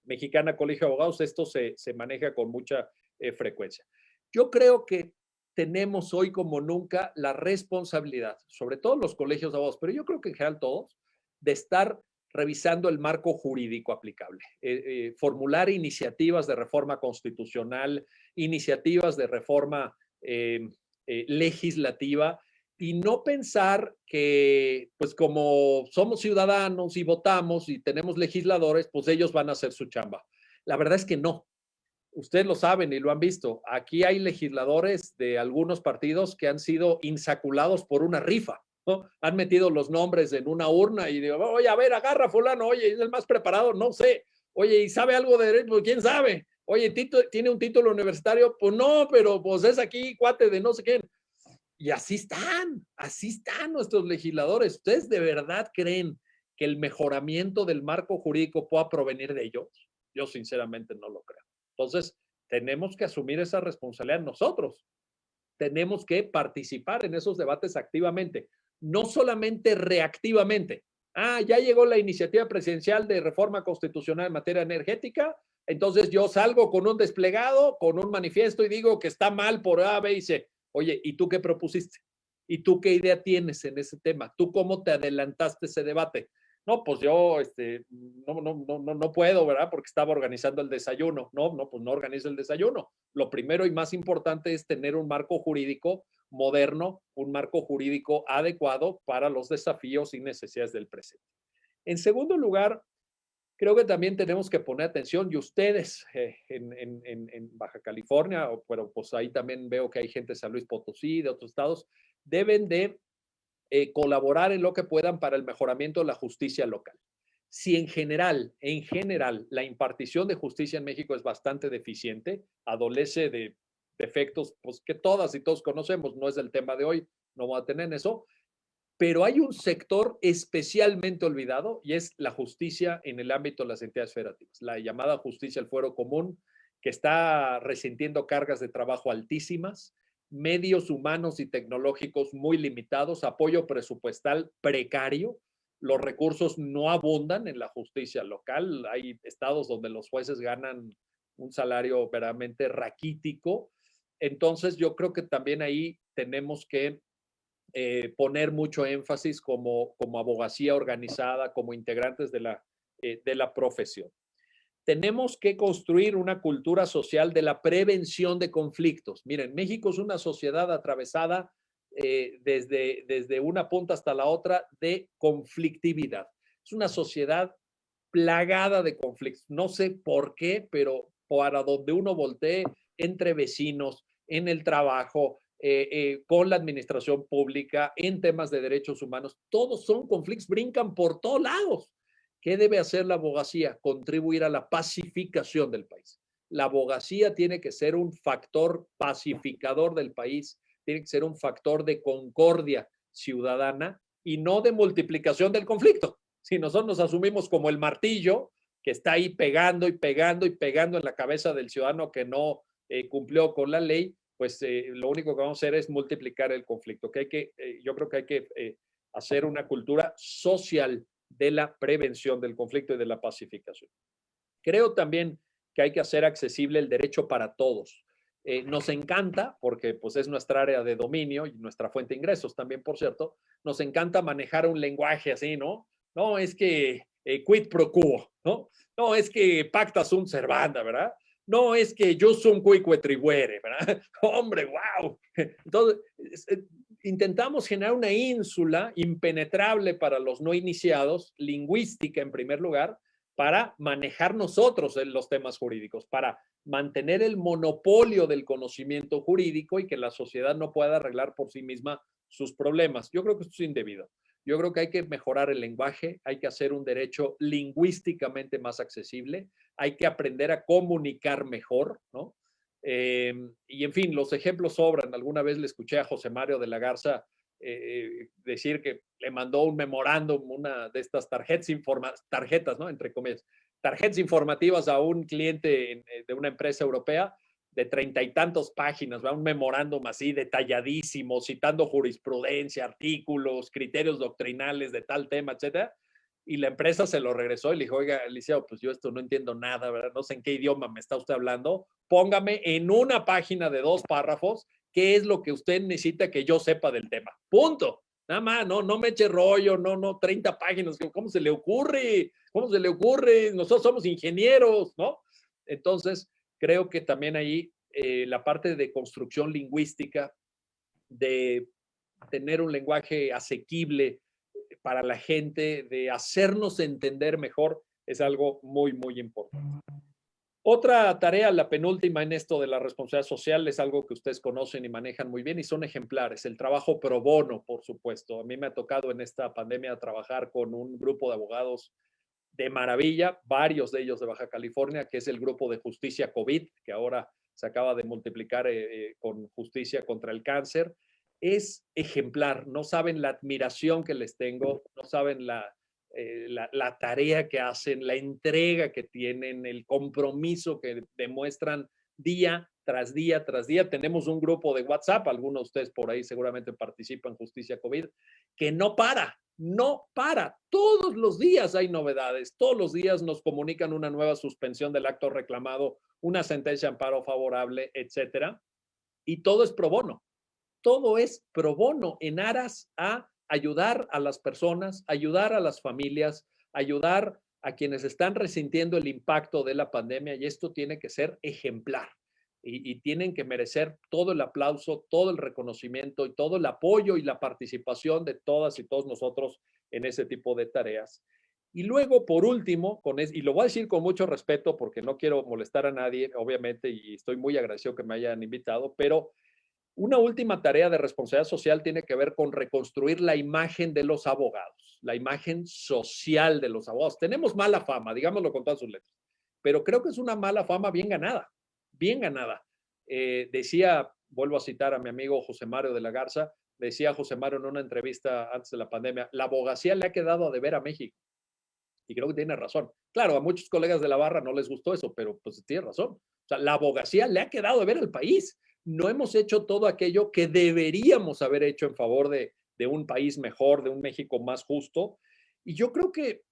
mexicana Colegio de Abogados esto se maneja con mucha frecuencia. Yo creo que tenemos hoy como nunca la responsabilidad, sobre todo los colegios de abogados, pero yo creo que en general todos, de estar revisando el marco jurídico aplicable, formular iniciativas de reforma constitucional, iniciativas de reforma legislativa, y no pensar que, pues como somos ciudadanos y votamos y tenemos legisladores, pues ellos van a hacer su chamba. La verdad es que no. Ustedes lo saben y lo han visto. Aquí hay legisladores de algunos partidos que han sido insaculados por una rifa, ¿no? Han metido los nombres en una urna y digo, oye, a ver, agarra fulano, oye, es el más preparado, no sé. Oye, ¿y sabe algo de derecho? Pues, ¿quién sabe? Oye, ¿tiene un título universitario? Pues no, pero pues es aquí cuate de no sé quién. Y así están nuestros legisladores. ¿Ustedes de verdad creen que el mejoramiento del marco jurídico pueda provenir de ellos? Yo sinceramente no lo creo. Entonces, tenemos que asumir esa responsabilidad nosotros. Tenemos que participar en esos debates activamente, no solamente reactivamente. Ah, ya llegó la iniciativa presidencial de reforma constitucional en materia energética, entonces yo salgo con un desplegado, con un manifiesto y digo que está mal por A, B y C. Oye, ¿y tú qué propusiste? ¿Y tú qué idea tienes en ese tema? ¿Tú cómo te adelantaste ese debate? No, pues yo no puedo, ¿verdad? Porque estaba organizando el desayuno. No, pues no organizo el desayuno. Lo primero y más importante es tener un marco jurídico moderno, un marco jurídico adecuado para los desafíos y necesidades del presente. En segundo lugar, creo que también tenemos que poner atención, y ustedes en Baja California, pero pues ahí también veo que hay gente de San Luis Potosí, de otros estados, deben de colaborar en lo que puedan para el mejoramiento de la justicia local. Si en general, la impartición de justicia en México es bastante deficiente, adolece de defectos pues, que todas y todos conocemos, no es el tema de hoy, no voy a tener eso, pero hay un sector especialmente olvidado y es la justicia en el ámbito de las entidades federativas, la llamada justicia al fuero común, que está resintiendo cargas de trabajo altísimas, medios humanos y tecnológicos muy limitados, apoyo presupuestal precario, los recursos no abundan en la justicia local, hay estados donde los jueces ganan un salario verdaderamente raquítico, entonces yo creo que también ahí tenemos que poner mucho énfasis como abogacía organizada, como integrantes de la profesión. Tenemos que construir una cultura social de la prevención de conflictos. Miren, México es una sociedad atravesada desde una punta hasta la otra de conflictividad. Es una sociedad plagada de conflictos. No sé por qué, pero para donde uno voltee, entre vecinos, en el trabajo, con la administración pública, en temas de derechos humanos, todos son conflictos, brincan por todos lados. ¿Qué debe hacer la abogacía? Contribuir a la pacificación del país. La abogacía tiene que ser un factor pacificador del país, tiene que ser un factor de concordia ciudadana y no de multiplicación del conflicto. Si nosotros nos asumimos como el martillo que está ahí pegando y pegando y pegando en la cabeza del ciudadano que no cumplió con la ley, pues lo único que vamos a hacer es multiplicar el conflicto. Yo creo que hay que hacer una cultura social de la prevención del conflicto y de la pacificación. Creo también que hay que hacer accesible el derecho para todos. Nos encanta, porque pues es nuestra área de dominio y nuestra fuente de ingresos también, por cierto, nos encanta manejar un lenguaje así, ¿no? No, es que quid pro quo, ¿no? No, es que pacta sunt servanda, ¿verdad? No, es que yo sum cuique tribuere, ¿verdad? Hombre, wow. Entonces, intentamos generar una ínsula impenetrable para los no iniciados, lingüística en primer lugar, para manejar nosotros los temas jurídicos, para mantener el monopolio del conocimiento jurídico y que la sociedad no pueda arreglar por sí misma sus problemas. Yo creo que esto es indebido. Yo creo que hay que mejorar el lenguaje, hay que hacer un derecho lingüísticamente más accesible, hay que aprender a comunicar mejor, ¿no? Y en fin, los ejemplos sobran. Alguna vez le escuché a José Mario de la Garza decir que le mandó un memorándum, una de estas tarjetas, ¿no? Entre comillas, tarjetas informativas a un cliente de una empresa europea de 30 y tantos páginas, ¿va? Un memorándum así detalladísimo, citando jurisprudencia, artículos, criterios doctrinales de tal tema, etcétera. Y la empresa se lo regresó y le dijo, oiga, Eliseo, pues yo esto no entiendo nada, ¿verdad? No sé en qué idioma me está usted hablando. Póngame en una página de 2 párrafos qué es lo que usted necesita que yo sepa del tema. Punto. Nada más, no me eche rollo, no, 30 páginas. ¿Cómo se le ocurre? ¿Cómo se le ocurre? Nosotros somos ingenieros, ¿no? Entonces, creo que también ahí la parte de construcción lingüística, de tener un lenguaje asequible para la gente, de hacernos entender mejor, es algo muy, muy importante. Otra tarea, la penúltima en esto de la responsabilidad social, es algo que ustedes conocen y manejan muy bien y son ejemplares. El trabajo pro bono, por supuesto. A mí me ha tocado en esta pandemia trabajar con un grupo de abogados de maravilla, varios de ellos de Baja California, que es el grupo de justicia COVID, que ahora se acaba de multiplicar con justicia contra el cáncer. Es ejemplar. No saben la admiración que les tengo, no saben la tarea que hacen, la entrega que tienen, el compromiso que demuestran día tras día tras día. Tenemos un grupo de WhatsApp, algunos de ustedes por ahí seguramente participan en Justicia COVID, que no para. Todos los días hay novedades, todos los días nos comunican una nueva suspensión del acto reclamado, una sentencia de amparo favorable, etcétera. Y todo es pro bono. Todo es pro bono en aras a ayudar a las personas, ayudar a las familias, ayudar a quienes están resintiendo el impacto de la pandemia, y esto tiene que ser ejemplar y tienen que merecer todo el aplauso, todo el reconocimiento y todo el apoyo y la participación de todas y todos nosotros en ese tipo de tareas. Y luego, por último, y lo voy a decir con mucho respeto porque no quiero molestar a nadie, obviamente, y estoy muy agradecido que me hayan invitado, pero una última tarea de responsabilidad social tiene que ver con reconstruir la imagen de los abogados, la imagen social de los abogados. Tenemos mala fama, digámoslo con todas sus letras, pero creo que es una mala fama bien ganada, bien ganada. Decía, vuelvo a citar a mi amigo José Mario de la Garza, decía José Mario en una entrevista antes de la pandemia, la abogacía le ha quedado a deber a México. Y creo que tiene razón. Claro, a muchos colegas de la barra no les gustó eso, pero pues tiene razón. O sea, la abogacía le ha quedado a ver al país. No hemos hecho todo aquello que deberíamos haber hecho en favor de un país mejor, de un México más justo. Y yo creo que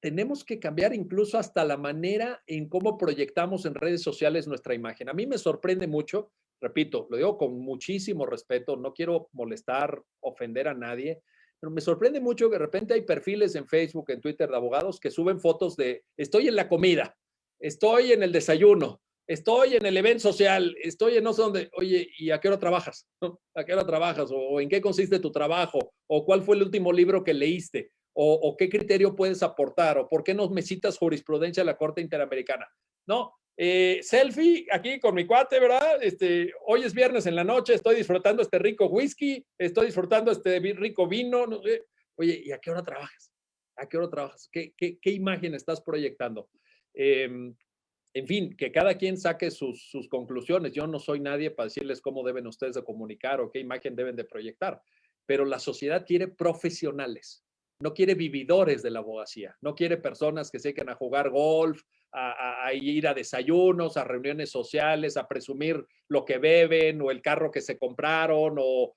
tenemos que cambiar incluso hasta la manera en cómo proyectamos en redes sociales nuestra imagen. A mí me sorprende mucho, repito, lo digo con muchísimo respeto, no quiero molestar, ofender a nadie, pero me sorprende mucho que de repente hay perfiles en Facebook, en Twitter de abogados que suben fotos de estoy en la comida, estoy en el desayuno, estoy en el evento social, estoy en no sé dónde. Oye, ¿y a qué hora trabajas? ¿A qué hora trabajas? ¿O en qué consiste tu trabajo? ¿O cuál fue el último libro que leíste? O qué criterio puedes aportar, o por qué no me citas jurisprudencia de la Corte Interamericana. No, selfie aquí con mi cuate, ¿verdad? Hoy es viernes en la noche, estoy disfrutando este rico whisky, estoy disfrutando este rico vino. No, oye, ¿y a qué hora trabajas? ¿A qué hora trabajas? ¿Qué imagen estás proyectando? En fin, que cada quien saque sus conclusiones. Yo no soy nadie para decirles cómo deben ustedes de comunicar o qué imagen deben de proyectar. pero la sociedad quiere profesionales, no quiere vividores de la abogacía, no quiere personas que se dediquen a jugar golf, a ir a desayunos, a reuniones sociales, a presumir lo que beben o el carro que se compraron o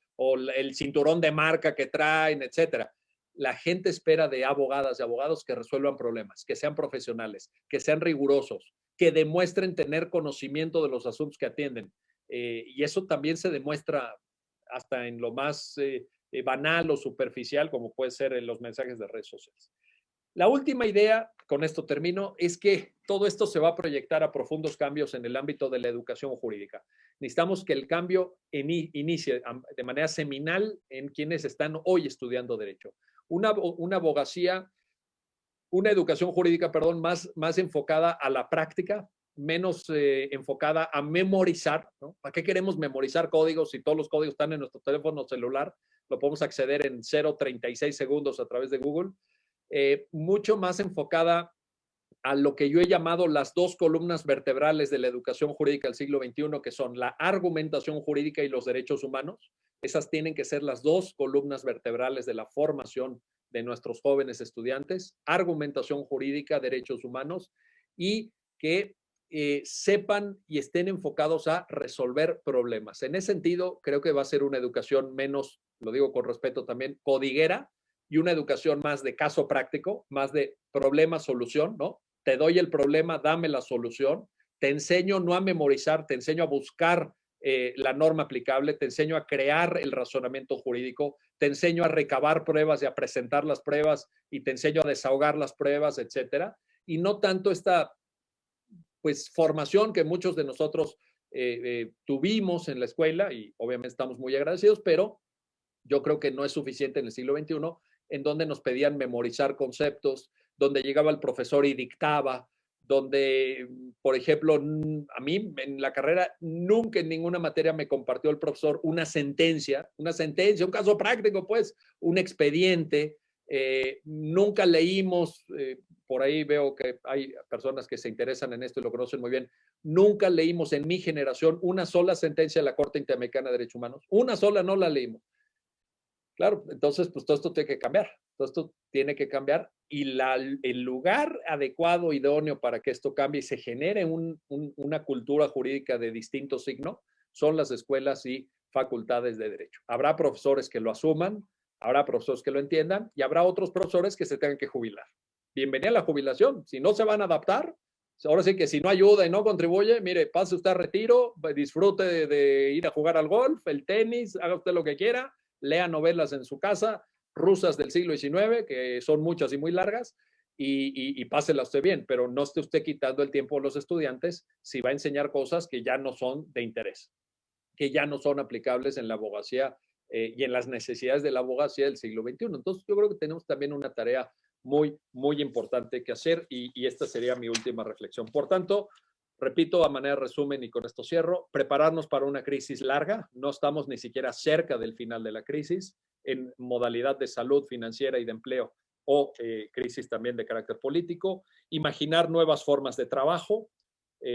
el cinturón de marca que traen, etcétera. La gente espera de abogadas y abogados que resuelvan problemas, que sean profesionales, que sean rigurosos, que demuestren tener conocimiento de los asuntos que atienden. Y eso también se demuestra hasta en lo más banal o superficial, como puede ser en los mensajes de redes sociales. La última idea, con esto termino, es que todo esto se va a proyectar a profundos cambios en el ámbito de la educación jurídica. Necesitamos que el cambio inicie de manera seminal en quienes están hoy estudiando derecho. Una abogacía, una educación jurídica, perdón, más enfocada a la práctica, menos enfocada a memorizar, ¿no? ¿Para qué queremos memorizar códigos si todos los códigos están en nuestro teléfono celular? Lo podemos acceder en 0.36 segundos a través de Google. Mucho más enfocada a lo que yo he llamado las dos columnas vertebrales de la educación jurídica del siglo XXI, que son la argumentación jurídica y los derechos humanos. Esas tienen que ser las dos columnas vertebrales de la formación de nuestros jóvenes estudiantes, argumentación jurídica, derechos humanos, y que sepan y estén enfocados a resolver problemas. En ese sentido, creo que va a ser una educación menos, lo digo con respeto también, codiguera, y una educación más de caso práctico, más de problema-solución, ¿no? Te doy el problema, dame la solución. Te enseño no a memorizar, te enseño a buscar la norma aplicable, te enseño a crear el razonamiento jurídico, te enseño a recabar pruebas y a presentar las pruebas y te enseño a desahogar las pruebas, etcétera. Y no tanto esta pues formación que muchos de nosotros tuvimos en la escuela y obviamente estamos muy agradecidos, pero yo creo que no es suficiente en el siglo XXI, en donde nos pedían memorizar conceptos, donde llegaba el profesor y dictaba, donde, por ejemplo, a mí en la carrera nunca en ninguna materia me compartió el profesor una sentencia, un caso práctico, pues, un expediente. Nunca leímos, por ahí veo que hay personas que se interesan en esto y lo conocen muy bien, nunca leímos en mi generación una sola sentencia de la Corte Interamericana de Derechos Humanos, una sola no la leímos. Claro, entonces, pues todo esto tiene que cambiar. Todo esto tiene que cambiar y el lugar adecuado, idóneo para que esto cambie y se genere una cultura jurídica de distinto signo son las escuelas y facultades de derecho. Habrá profesores que lo asuman, habrá profesores que lo entiendan y habrá otros profesores que se tengan que jubilar. Bienvenida a la jubilación. Si no se van a adaptar, ahora sí que si no ayuda y no contribuye, mire, pase usted a retiro, disfrute de ir a jugar al golf, el tenis, haga usted lo que quiera, lea novelas en su casa, rusas del siglo XIX, que son muchas y muy largas, y pásela usted bien, pero no esté usted quitando el tiempo a los estudiantes si va a enseñar cosas que ya no son de interés, que ya no son aplicables en la abogacía y en las necesidades de la abogacía del siglo XXI. Entonces, yo creo que tenemos también una tarea muy, muy importante que hacer y esta sería mi última reflexión. Por tanto, repito a manera de resumen y con esto cierro, prepararnos para una crisis larga, no estamos ni siquiera cerca del final de la crisis en modalidad de salud financiera y de empleo o crisis también de carácter político, imaginar nuevas formas de trabajo,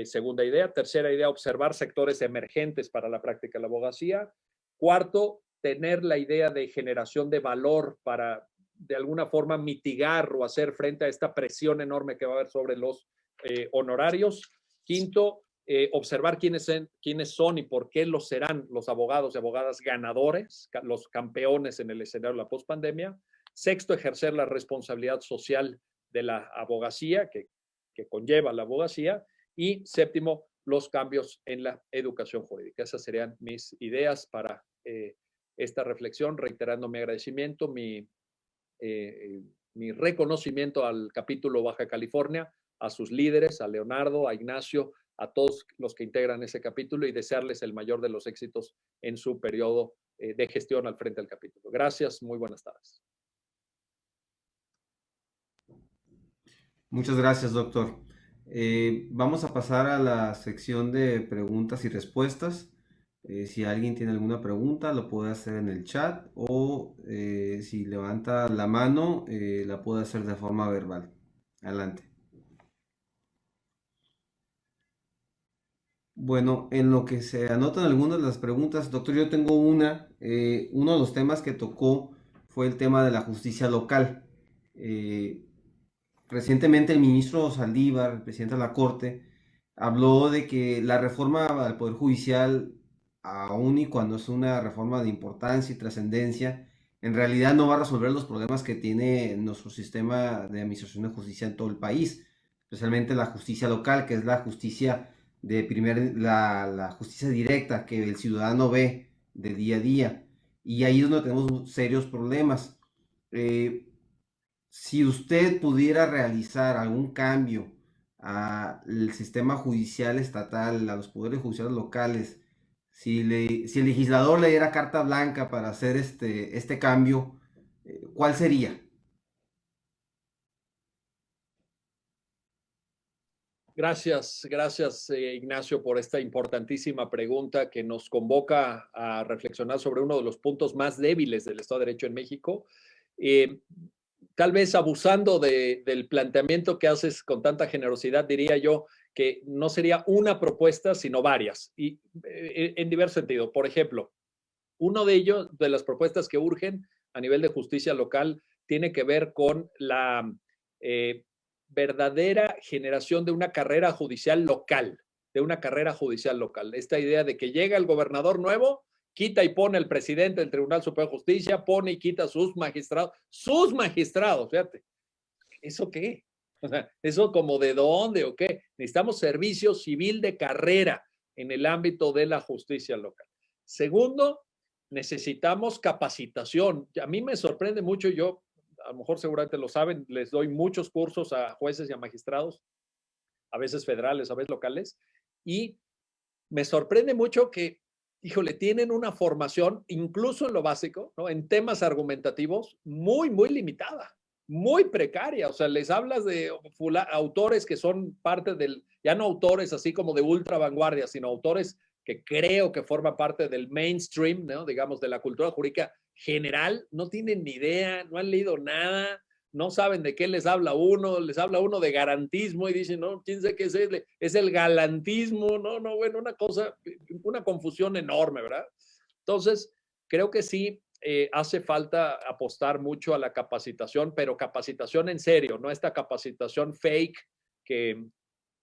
segunda idea. Tercera idea, observar sectores emergentes para la práctica de la abogacía. Cuarto, tener la idea de generación de valor para de alguna forma mitigar o hacer frente a esta presión enorme que va a haber sobre los honorarios. Quinto, observar quiénes son y por qué los serán los abogados y abogadas ganadores, los campeones en el escenario de la pospandemia. Sexto, ejercer la responsabilidad social de la abogacía que conlleva la abogacía. Y séptimo, los cambios en la educación jurídica. Esas serían mis ideas para esta reflexión, reiterando mi agradecimiento, mi reconocimiento al capítulo Baja California, a sus líderes, a Leonardo, a Ignacio, a todos los que integran ese capítulo y desearles el mayor de los éxitos en su periodo de gestión al frente del capítulo. Gracias, muy buenas tardes. Muchas gracias, doctor. Vamos a pasar a la sección de preguntas y respuestas. Si alguien tiene alguna pregunta, lo puede hacer en el chat o si levanta la mano, la puede hacer de forma verbal. Adelante. Bueno, en lo que se anotan algunas de las preguntas, doctor, yo tengo uno de los temas que tocó fue el tema de la justicia local. Eh, Recientemente el ministro Saldívar, el presidente de la Corte, habló de que la reforma al Poder Judicial, aun y cuando es una reforma de importancia y trascendencia, en realidad no va a resolver los problemas que tiene nuestro sistema de administración de justicia en todo el país, especialmente la justicia local, que es la justicia la justicia directa que el ciudadano ve de día a día. Y ahí es donde tenemos serios problemas. Eh, si usted pudiera realizar algún cambio al sistema judicial estatal, a los poderes judiciales locales, si el legislador le diera carta blanca para hacer este cambio, ¿cuál sería? Gracias, Ignacio, por esta importantísima pregunta que nos convoca a reflexionar sobre uno de los puntos más débiles del Estado de Derecho en México. Eh, Tal vez abusando del planteamiento que haces con tanta generosidad, diría yo que no sería una propuesta, sino varias, y en diverso sentido. Por ejemplo, uno de ellos, de las propuestas que urgen a nivel de justicia local, tiene que ver con la eh, verdadera generación de una carrera judicial local, de una carrera judicial local. Esta idea de que llega el gobernador nuevo, quita y pone el presidente del Tribunal Superior de Justicia, pone y quita sus magistrados, fíjate, ¿eso qué? O sea, ¿eso como de dónde o qué? Necesitamos servicio civil de carrera en el ámbito de la justicia local. Segundo, necesitamos capacitación. A mí me sorprende mucho, yo, a lo mejor seguramente lo saben, les doy muchos cursos a jueces y a magistrados, a veces federales, a veces locales, y me sorprende mucho que, híjole, tienen una formación, incluso en lo básico, ¿no? En temas argumentativos, muy limitada, muy precaria. O sea, les hablas de autores que son parte del, ya no autores así como de ultra vanguardia, sino autores que creo que forman parte del mainstream, ¿no? Digamos, de la cultura jurídica general, no tienen ni idea, no han leído nada, no saben de qué les habla uno de garantismo y dicen, no, quién sabe qué es el galantismo, no, bueno, una cosa, una confusión enorme, ¿verdad? Entonces, creo que sí hace falta apostar mucho a la capacitación, pero capacitación en serio, no esta capacitación fake que,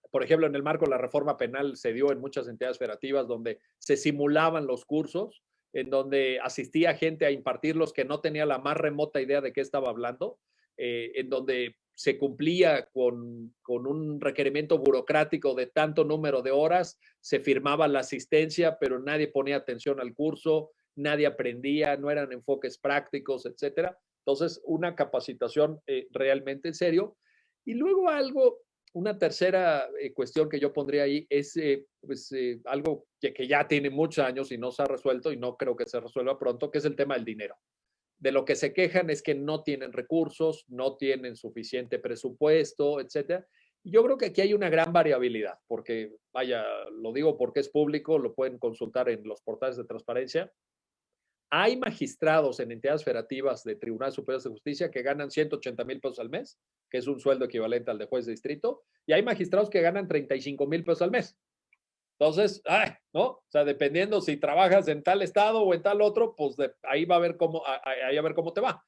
por ejemplo, en el marco de la reforma penal se dio en muchas entidades federativas donde se simulaban los cursos, en donde asistía gente a impartirlos que no tenía la más remota idea de qué estaba hablando, en donde se cumplía con un requerimiento burocrático de tanto número de horas, se firmaba la asistencia, pero nadie ponía atención al curso, nadie aprendía, no eran enfoques prácticos, etcétera. Entonces, una capacitación realmente en serio. Y luego algo, una tercera cuestión que yo pondría ahí es algo que ya tiene muchos años y no se ha resuelto y no creo que se resuelva pronto, que es el tema del dinero. De lo que se quejan es que no tienen recursos, no tienen suficiente presupuesto, etcétera. Y yo creo que aquí hay una gran variabilidad, porque, vaya, lo digo porque es público, lo pueden consultar en los portales de transparencia. Hay magistrados en entidades federativas de Tribunales Superiores de Justicia que ganan 180,000 pesos al mes, que es un sueldo equivalente al de juez de distrito, y hay magistrados que ganan 35,000 pesos al mes. Entonces, ¿no? O sea, dependiendo si trabajas en tal estado o en tal otro, pues ahí va a ver cómo, ahí a ver cómo te va.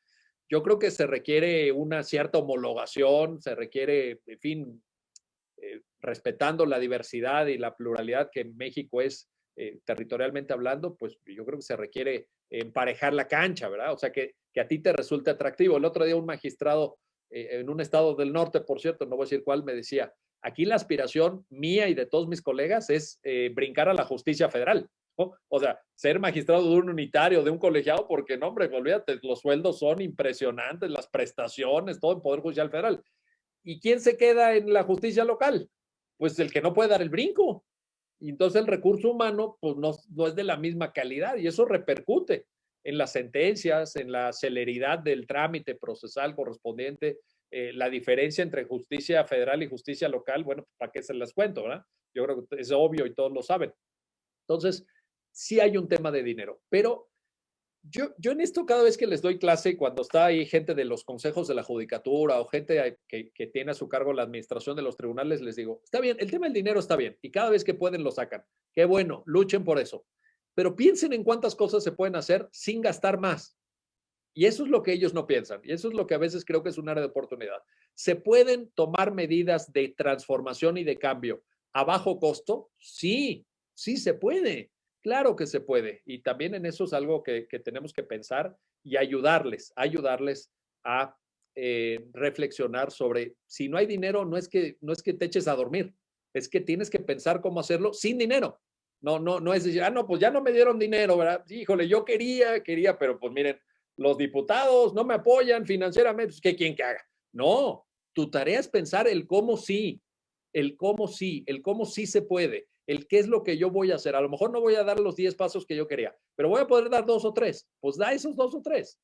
Yo creo que se requiere una cierta homologación, se requiere, en fin, respetando la diversidad y la pluralidad que México es territorialmente hablando, pues yo creo que se requiere emparejar la cancha, ¿verdad? O sea, que a ti te resulte atractivo. El otro día un magistrado en un estado del norte, por cierto, no voy a decir cuál, me decía, aquí la aspiración mía y de todos mis colegas es brincar a la justicia federal, ¿no? O sea, ser magistrado de un unitario, de un colegiado, porque no, hombre, olvídate, los sueldos son impresionantes, las prestaciones, todo en Poder Judicial Federal. ¿Y quién se queda en la justicia local? Pues el que no puede dar el brinco. Y entonces el recurso humano pues no es de la misma calidad y eso repercute en las sentencias, en la celeridad del trámite procesal correspondiente, la diferencia entre justicia federal y justicia local, bueno, ¿para qué se las cuento, verdad? Yo creo que es obvio y todos lo saben. Entonces, sí hay un tema de dinero, pero Yo en esto cada vez que les doy clase, cuando está ahí gente de los consejos de la judicatura o gente que tiene a su cargo la administración de los tribunales, les digo, está bien, el tema del dinero está bien y cada vez que pueden lo sacan. Qué bueno, luchen por eso. Pero piensen en cuántas cosas se pueden hacer sin gastar más. Y eso es lo que ellos no piensan. Y eso es lo que a veces creo que es un área de oportunidad. ¿Se pueden tomar medidas de transformación y de cambio a bajo costo? Sí, sí se puede. Claro que se puede. Y también en eso es algo que tenemos que pensar y ayudarles a reflexionar sobre si no hay dinero, no es que te eches a dormir, es que tienes que pensar cómo hacerlo sin dinero. No es decir, no, pues ya no me dieron dinero, ¿verdad? Híjole, yo quería, pero pues miren, los diputados no me apoyan financieramente, pues, ¿qué quieren que haga? No, tu tarea es pensar el cómo sí, el cómo sí se puede, el qué es lo que yo voy a hacer. A lo mejor no voy a dar los 10 pasos que yo quería, pero voy a poder dar 2 o 3. Pues da esos 2 o 3,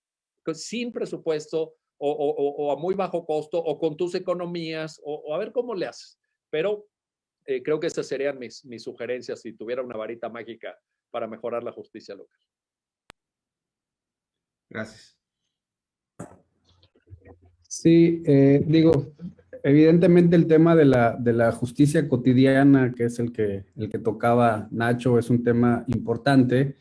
sin presupuesto o a muy bajo costo o con tus economías o a ver cómo le haces. Pero creo que esas serían mis sugerencias si tuviera una varita mágica para mejorar la justicia local. Gracias. Sí, digo, evidentemente el tema de la justicia cotidiana, que es el que tocaba Nacho, es un tema importante.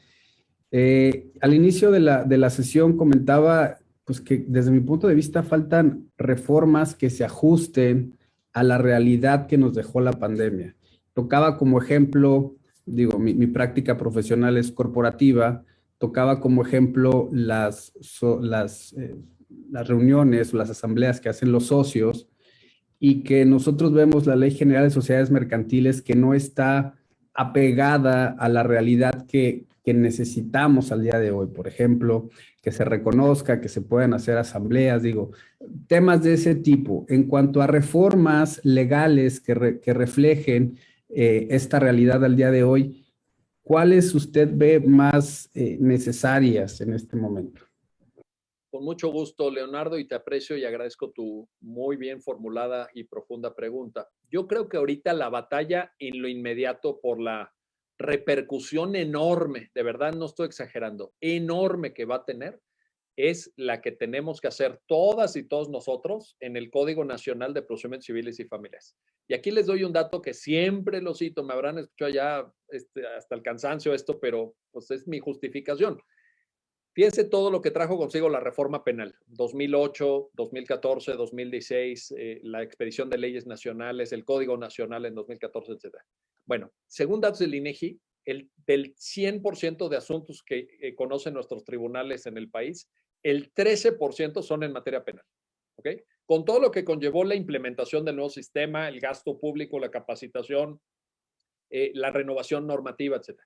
Al inicio de la sesión comentaba pues, que desde mi punto de vista faltan reformas que se ajusten a la realidad que nos dejó la pandemia. Tocaba como ejemplo, digo, mi práctica profesional es corporativa, tocaba como ejemplo las reuniones o las asambleas que hacen los socios y que nosotros vemos la Ley General de Sociedades Mercantiles que no está apegada a la realidad que necesitamos al día de hoy. Por ejemplo, que se reconozca, que se puedan hacer asambleas, digo, temas de ese tipo. En cuanto a reformas legales que reflejen esta realidad al día de hoy, ¿cuáles usted ve más necesarias en este momento? Con mucho gusto, Leonardo, y te aprecio y agradezco tu muy bien formulada y profunda pregunta. Yo creo que ahorita la batalla en lo inmediato por la repercusión enorme, de verdad no estoy exagerando, enorme que va a tener, es la que tenemos que hacer todas y todos nosotros en el Código Nacional de Procedimientos Civiles y Familiares. Y aquí les doy un dato que siempre lo cito, me habrán escuchado ya hasta el cansancio esto, pero pues es mi justificación. Fíjense todo lo que trajo consigo la reforma penal, 2008, 2014, 2016, la expedición de leyes nacionales, el Código Nacional en 2014, etc. Bueno, según datos del INEGI, del 100% de asuntos que conocen nuestros tribunales en el país, el 13% son en materia penal. ¿Ok? Con todo lo que conllevó la implementación del nuevo sistema, el gasto público, la capacitación, la renovación normativa, etc.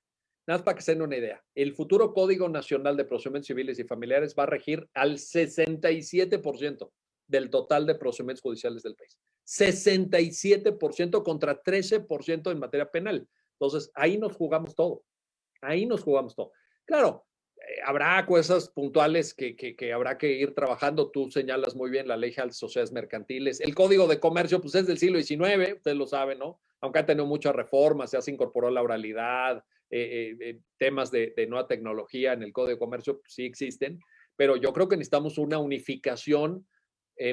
Nada más para que se den una idea. El futuro Código Nacional de Procedimientos Civiles y Familiares va a regir al 67% del total de procedimientos judiciales del país. 67% contra 13% en materia penal. Entonces, ahí nos jugamos todo. Ahí nos jugamos todo. Claro, habrá cosas puntuales que habrá que ir trabajando. Tú señalas muy bien la Ley General de Sociedades Mercantiles. El Código de Comercio, pues es del siglo XIX, ustedes lo saben, ¿no? Aunque ha tenido muchas reformas, ya se incorporó la oralidad, temas de nueva tecnología en el Código de Comercio, pues, sí existen, pero yo creo que necesitamos una unificación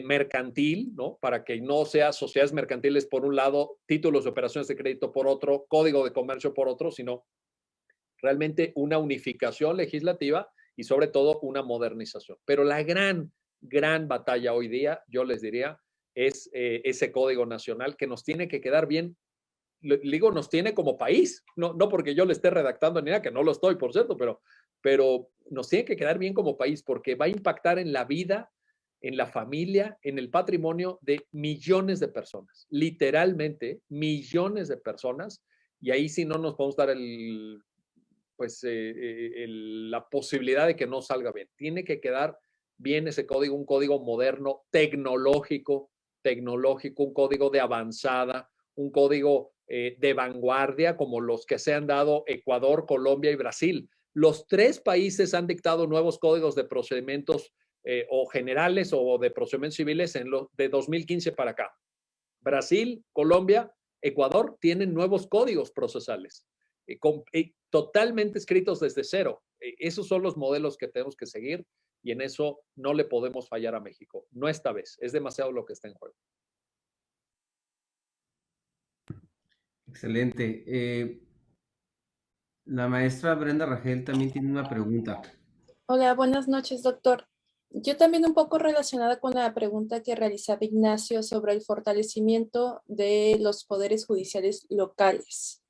mercantil, ¿no? Para que no sea sociedades mercantiles por un lado, títulos de operaciones de crédito por otro, Código de Comercio por otro, sino realmente una unificación legislativa y sobre todo una modernización. Pero la gran batalla hoy día, yo les diría, es ese Código Nacional que nos tiene que quedar bien. Digo, nos tiene como país, no porque yo le esté redactando ni nada, que no lo estoy, por cierto, pero nos tiene que quedar bien como país porque va a impactar en la vida, en la familia, en el patrimonio de millones de personas, literalmente millones de personas, y ahí sí no nos podemos dar la posibilidad de que no salga bien. Tiene que quedar bien ese código, un código moderno, tecnológico, un código de avanzada, un código de vanguardia como los que se han dado Ecuador, Colombia y Brasil. Los 3 países han dictado nuevos códigos de procedimientos o generales o de procedimientos civiles de 2015 para acá. Brasil, Colombia, Ecuador tienen nuevos códigos procesales totalmente escritos desde cero. Esos son los modelos que tenemos que seguir y en eso no le podemos fallar a México. No esta vez, es demasiado lo que está en juego. Excelente. La maestra Brenda Rangel también tiene una pregunta. Hola, buenas noches, doctor. Yo también un poco relacionada con la pregunta que realizaba Ignacio sobre el fortalecimiento de los poderes judiciales locales.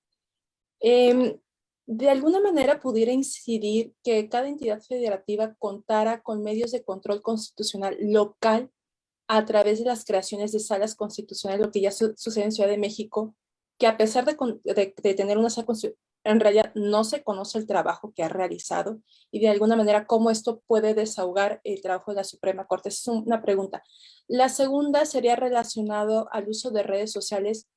De alguna manera pudiera incidir que cada entidad federativa contara con medios de control constitucional local a través de las creaciones de salas constitucionales, lo que ya sucede en Ciudad de México, que a pesar de tener una sala constitucional, en realidad no se conoce el trabajo que ha realizado y de alguna manera cómo esto puede desahogar el trabajo de la Suprema Corte. Es una pregunta. La segunda sería relacionado al uso de redes sociales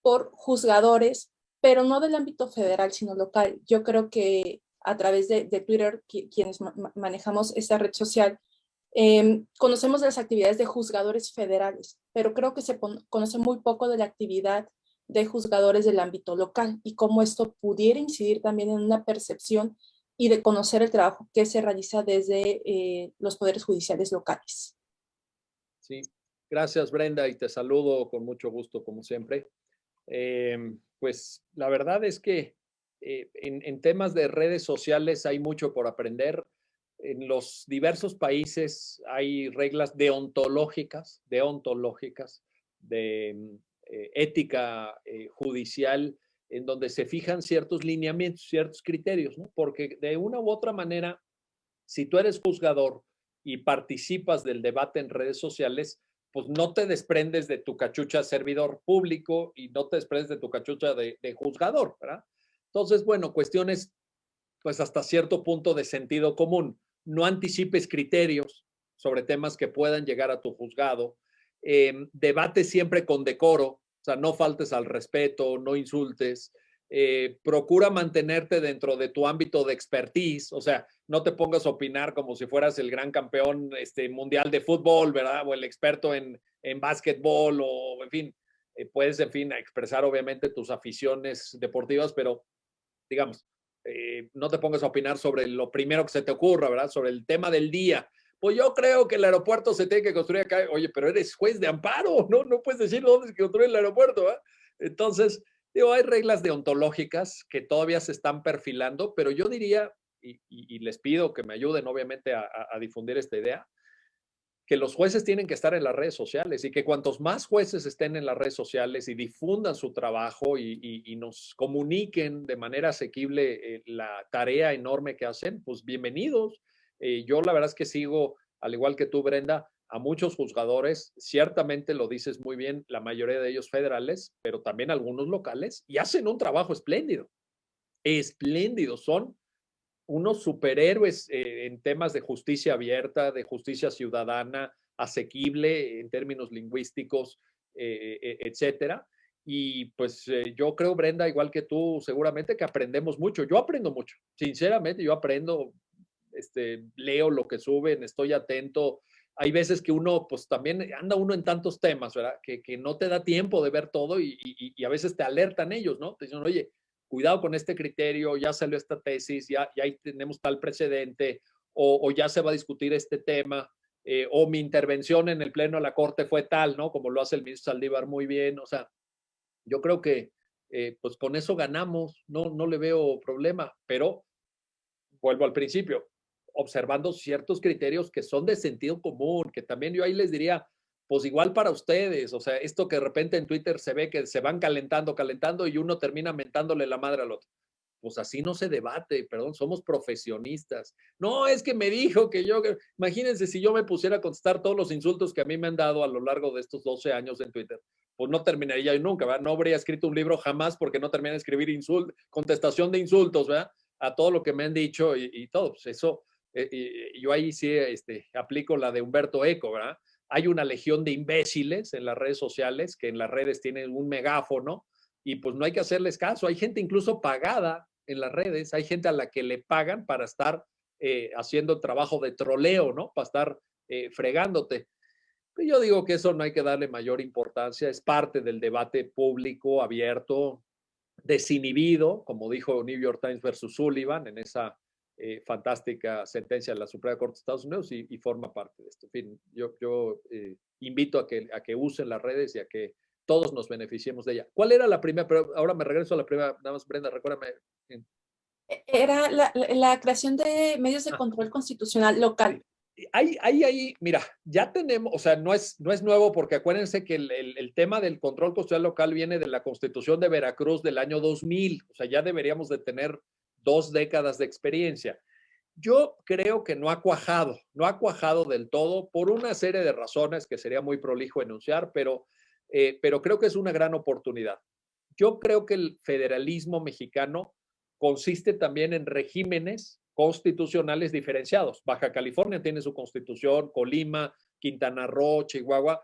por juzgadores, pero no del ámbito federal, sino local. Yo creo que a través de Twitter, quienes manejamos esta red social, conocemos de las actividades de juzgadores federales, pero creo que se conoce muy poco de la actividad de juzgadores del ámbito local y cómo esto pudiera incidir también en una percepción y de conocer el trabajo que se realiza desde los poderes judiciales locales. Sí, gracias Brenda y te saludo con mucho gusto como siempre. Pues la verdad es que en temas de redes sociales hay mucho por aprender. En los diversos países hay reglas deontológicas de ética judicial, en donde se fijan ciertos lineamientos, ciertos criterios, ¿no? Porque de una u otra manera, si tú eres juzgador y participas del debate en redes sociales, pues no te desprendes de tu cachucha servidor público y no te desprendes de tu cachucha de juzgador, ¿verdad? Entonces, bueno, cuestiones pues hasta cierto punto de sentido común. No anticipes criterios sobre temas que puedan llegar a tu juzgado. Debate siempre con decoro, o sea, no faltes al respeto, no insultes. Procura mantenerte dentro de tu ámbito de expertise, o sea, no te pongas a opinar como si fueras el gran campeón mundial de fútbol, ¿verdad? O el experto en básquetbol, o en fin, puedes, en fin, expresar obviamente tus aficiones deportivas, pero digamos, no te pongas a opinar sobre lo primero que se te ocurra, ¿verdad? Sobre el tema del día. Pues yo creo que el aeropuerto se tiene que construir acá. Oye, pero eres juez de amparo, ¿no? No puedes decir dónde se construye el aeropuerto, ¿verdad? Entonces, digo, hay reglas deontológicas que todavía se están perfilando, pero yo diría, y les pido que me ayuden obviamente a difundir esta idea, que los jueces tienen que estar en las redes sociales y que cuantos más jueces estén en las redes sociales y difundan su trabajo y nos comuniquen de manera asequible la tarea enorme que hacen, pues bienvenidos. Yo la verdad es que sigo, al igual que tú, Brenda, a muchos juzgadores, ciertamente lo dices muy bien, la mayoría de ellos federales, pero también algunos locales, y hacen un trabajo espléndido, espléndido, son unos superhéroes en temas de justicia abierta, de justicia ciudadana, asequible en términos lingüísticos, etcétera. Y pues yo creo, Brenda, igual que tú, seguramente que aprendemos mucho. Yo aprendo mucho, sinceramente, yo aprendo, leo lo que suben, estoy atento. Hay veces que uno, pues también anda uno en tantos temas, ¿verdad? Que no te da tiempo de ver todo y a veces te alertan ellos, ¿no? Te dicen, oye, cuidado con este criterio, ya salió esta tesis, ya ahí tenemos tal precedente, o ya se va a discutir este tema, o mi intervención en el Pleno de la Corte fue tal, ¿no? Como lo hace el ministro Saldívar muy bien. O sea, yo creo que pues con eso ganamos, no le veo problema, pero vuelvo al principio, observando ciertos criterios que son de sentido común, que también yo ahí les diría, pues igual para ustedes, o sea, esto que de repente en Twitter se ve que se van calentando y uno termina mentándole la madre al otro. Pues así no se debate, perdón, somos profesionistas. No, es que me dijo que yo, imagínense si yo me pusiera a contestar todos los insultos que a mí me han dado a lo largo de estos 12 años en Twitter, pues no terminaría yo nunca, ¿verdad? No habría escrito un libro jamás porque no terminé de escribir contestación de insultos, ¿verdad? A todo lo que me han dicho y todo. Pues eso, yo ahí sí aplico la de Humberto Eco, ¿verdad? Hay una legión de imbéciles en las redes sociales que en las redes tienen un megáfono y pues no hay que hacerles caso. Hay gente incluso pagada en las redes, hay gente a la que le pagan para estar haciendo trabajo de troleo, ¿no? Para estar fregándote. Yo digo que eso no hay que darle mayor importancia, es parte del debate público, abierto, desinhibido, como dijo New York Times versus Sullivan en esa fantástica sentencia de la Suprema Corte de Estados Unidos y forma parte de esto. En fin, yo invito a que usen las redes y a que todos nos beneficiemos de ella. ¿Cuál era la primera? Pero ahora me regreso a la primera, nada más, Brenda, recuérdame. Era la creación de medios de control constitucional local. Ahí, mira, ya tenemos, o sea, no es nuevo porque acuérdense que el tema del control constitucional local viene de la Constitución de Veracruz del año 2000, o sea, ya deberíamos de tener 2 décadas de experiencia. Yo creo que no ha cuajado del todo por una serie de razones que sería muy prolijo enunciar, pero creo que es una gran oportunidad. Yo creo que el federalismo mexicano consiste también en regímenes constitucionales diferenciados. Baja California tiene su constitución, Colima, Quintana Roo, Chihuahua,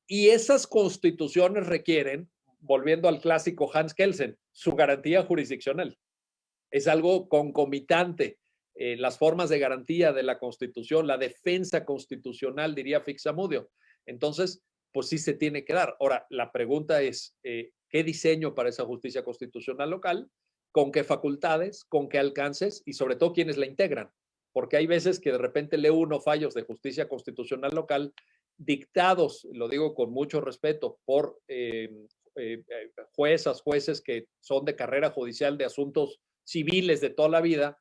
y esas constituciones requieren, volviendo al clásico Hans Kelsen, su garantía jurisdiccional. Es algo concomitante. Las formas de garantía de la Constitución, la defensa constitucional, diría Fixamudio. Entonces, pues sí se tiene que dar. Ahora, la pregunta es, ¿qué diseño para esa justicia constitucional local? ¿Con qué facultades? ¿Con qué alcances? Y sobre todo, ¿quiénes la integran? Porque hay veces que de repente lee uno fallos de justicia constitucional local dictados, lo digo con mucho respeto, por jueces que son de carrera judicial de asuntos civiles de toda la vida,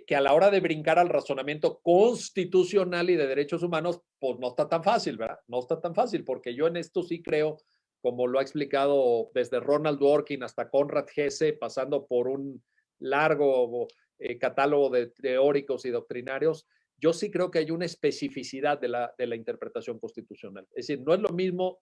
que a la hora de brincar al razonamiento constitucional y de derechos humanos, pues no está tan fácil, ¿verdad? No está tan fácil, porque yo en esto sí creo, como lo ha explicado desde Ronald Dworkin hasta Conrad Hesse, pasando por un largo catálogo de teóricos y doctrinarios, yo sí creo que hay una especificidad de la interpretación constitucional. Es decir, no es lo mismo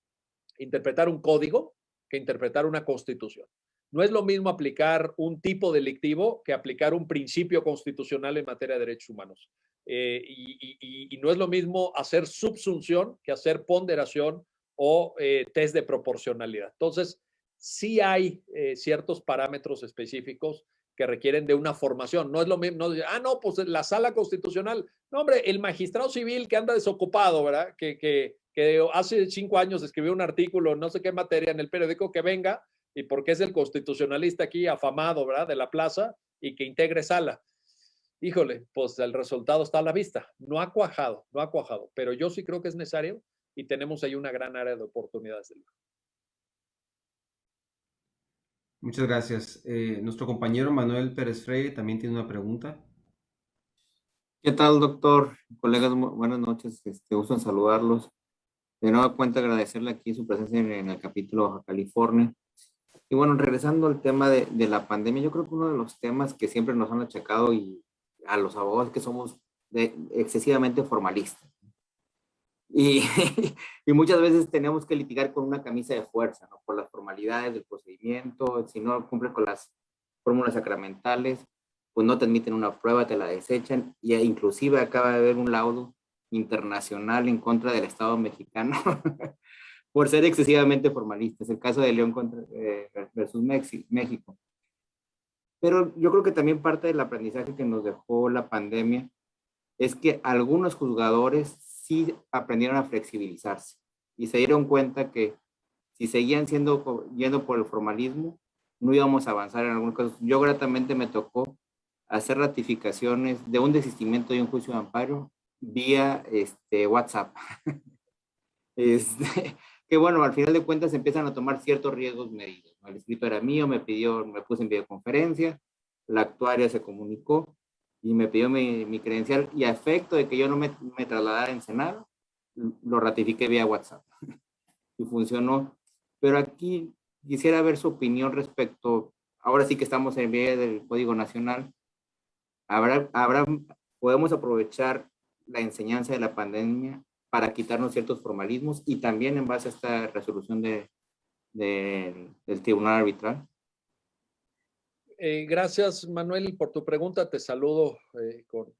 interpretar un código que interpretar una constitución. No es lo mismo aplicar un tipo delictivo que aplicar un principio constitucional en materia de derechos humanos. Y no es lo mismo hacer subsunción que hacer ponderación o test de proporcionalidad. Entonces, sí hay ciertos parámetros específicos que requieren de una formación. No es lo mismo, no, pues la sala constitucional. No, hombre, el magistrado civil que anda desocupado, ¿verdad? Que hace 5 años escribió un artículo, no sé qué materia, en el periódico, que venga y porque es el constitucionalista aquí afamado, ¿verdad? De la plaza y que integre sala. Híjole, pues el resultado está a la vista. No ha cuajado, pero yo sí creo que es necesario y tenemos ahí una gran área de oportunidades. Muchas gracias. Nuestro compañero Manuel Pérez Freire también tiene una pregunta. ¿Qué tal, doctor? Colegas, buenas noches. Gusto en saludarlos. De nueva cuenta, agradecerle aquí su presencia en el capítulo Baja California. Y bueno, regresando al tema de la pandemia, yo creo que uno de los temas que siempre nos han achacado y a los abogados que somos excesivamente formalistas. Y, y muchas veces tenemos que litigar con una camisa de fuerza, ¿no? Por las formalidades del procedimiento, si no cumples con las fórmulas sacramentales, pues no te admiten una prueba, te la desechan, y inclusive acaba de haber un laudo internacional en contra del Estado mexicano por ser excesivamente formalistas, el caso de León versus México. Pero yo creo que también parte del aprendizaje que nos dejó la pandemia es que algunos juzgadores sí aprendieron a flexibilizarse y se dieron cuenta que si seguían yendo por el formalismo, no íbamos a avanzar en algunos casos. Yo gratamente me tocó hacer ratificaciones de un desistimiento de un juicio de amparo vía WhatsApp. Que bueno, al final de cuentas empiezan a tomar ciertos riesgos medidos, ¿no? El escrito era mío, me puse en videoconferencia, la actuaria se comunicó y me pidió mi credencial, y a efecto de que yo no me trasladara en Senado, lo ratifiqué vía WhatsApp y funcionó. Pero aquí quisiera ver su opinión respecto, ahora sí que estamos en vía del Código Nacional, podemos aprovechar la enseñanza de la pandemia para quitarnos ciertos formalismos y también en base a esta resolución del Tribunal Arbitral. Gracias, Manuel, por tu pregunta. Te saludo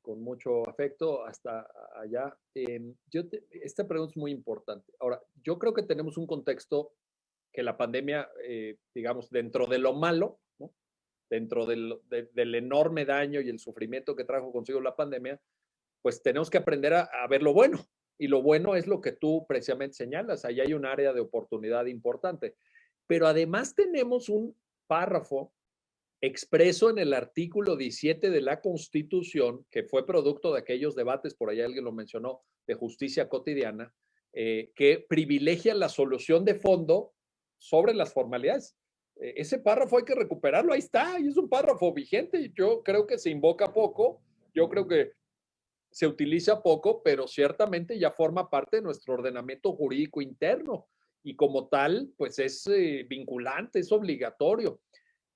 con mucho afecto hasta allá. Esta pregunta es muy importante. Ahora, yo creo que tenemos un contexto que la pandemia, digamos, dentro de lo malo, ¿no? Dentro del enorme daño y el sufrimiento que trajo consigo la pandemia, pues tenemos que aprender a ver lo bueno. Y lo bueno es lo que tú precisamente señalas. Ahí hay un área de oportunidad importante. Pero además tenemos un párrafo expreso en el artículo 17 de la Constitución, que fue producto de aquellos debates, por ahí alguien lo mencionó, de justicia cotidiana, que privilegia la solución de fondo sobre las formalidades. Ese párrafo hay que recuperarlo, ahí está, y es un párrafo vigente. Yo creo que se invoca poco, yo creo que se utiliza poco, pero ciertamente ya forma parte de nuestro ordenamiento jurídico interno y como tal, pues es vinculante, es obligatorio.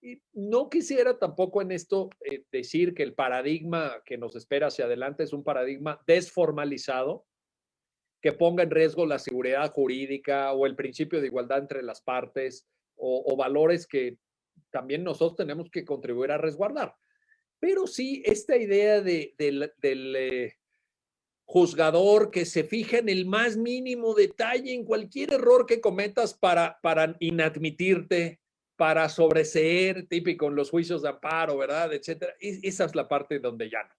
Y no quisiera tampoco en esto decir que el paradigma que nos espera hacia adelante es un paradigma desformalizado, que ponga en riesgo la seguridad jurídica o el principio de igualdad entre las partes o valores que también nosotros tenemos que contribuir a resguardar. Pero sí, esta idea del juzgador que se fija en el más mínimo detalle, en cualquier error que cometas para inadmitirte, para sobreseer, típico en los juicios de amparo, ¿verdad? Etcétera. Esa es la parte donde ya no.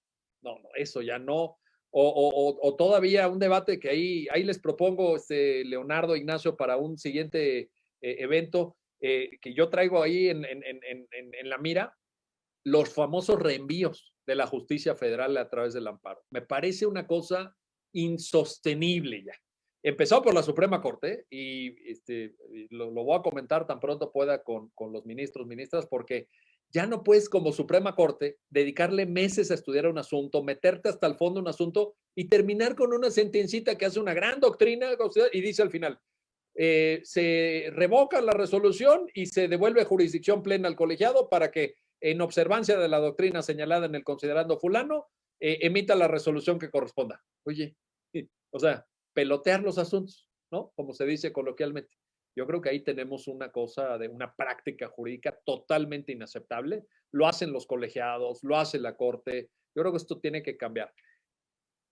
No, eso ya no. O todavía un debate que ahí les propongo, Leonardo, Ignacio, para un siguiente evento que yo traigo ahí en la mira, los famosos reenvíos de la justicia federal a través del amparo. Me parece una cosa insostenible ya. Empezó por la Suprema Corte y lo voy a comentar tan pronto pueda con los ministros, ministras, porque ya no puedes como Suprema Corte dedicarle meses a estudiar un asunto, meterte hasta el fondo de un asunto y terminar con una sentencita que hace una gran doctrina y dice al final, se revoca la resolución y se devuelve jurisdicción plena al colegiado para que en observancia de la doctrina señalada en el considerando fulano, emita la resolución que corresponda. Oye, o sea, pelotear los asuntos, ¿no? Como se dice coloquialmente. Yo creo que ahí tenemos una cosa de una práctica jurídica totalmente inaceptable. Lo hacen los colegiados, lo hace la Corte. Yo creo que esto tiene que cambiar.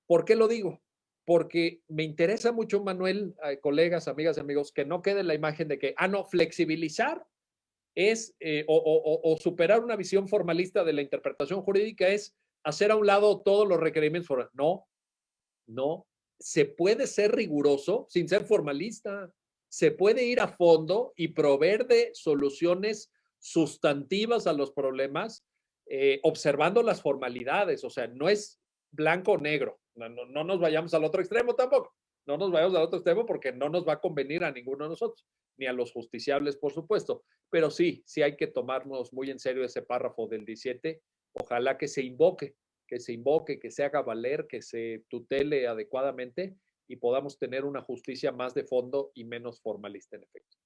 ¿Por qué lo digo? Porque me interesa mucho, Manuel, colegas, amigas y amigos, que no quede la imagen de que, no, flexibilizar es, o superar una visión formalista de la interpretación jurídica es hacer a un lado todos los requerimientos formales. No, se puede ser riguroso sin ser formalista, se puede ir a fondo y proveer de soluciones sustantivas a los problemas, observando las formalidades, o sea, no es blanco o negro, no nos vayamos al otro extremo tampoco, no nos vayamos al otro extremo porque no nos va a convenir a ninguno de nosotros, ni a los justiciables, por supuesto, pero sí hay que tomarnos muy en serio ese párrafo del 17, ojalá que se invoque, que se haga valer, que se tutele adecuadamente y podamos tener una justicia más de fondo y menos formalista en efecto.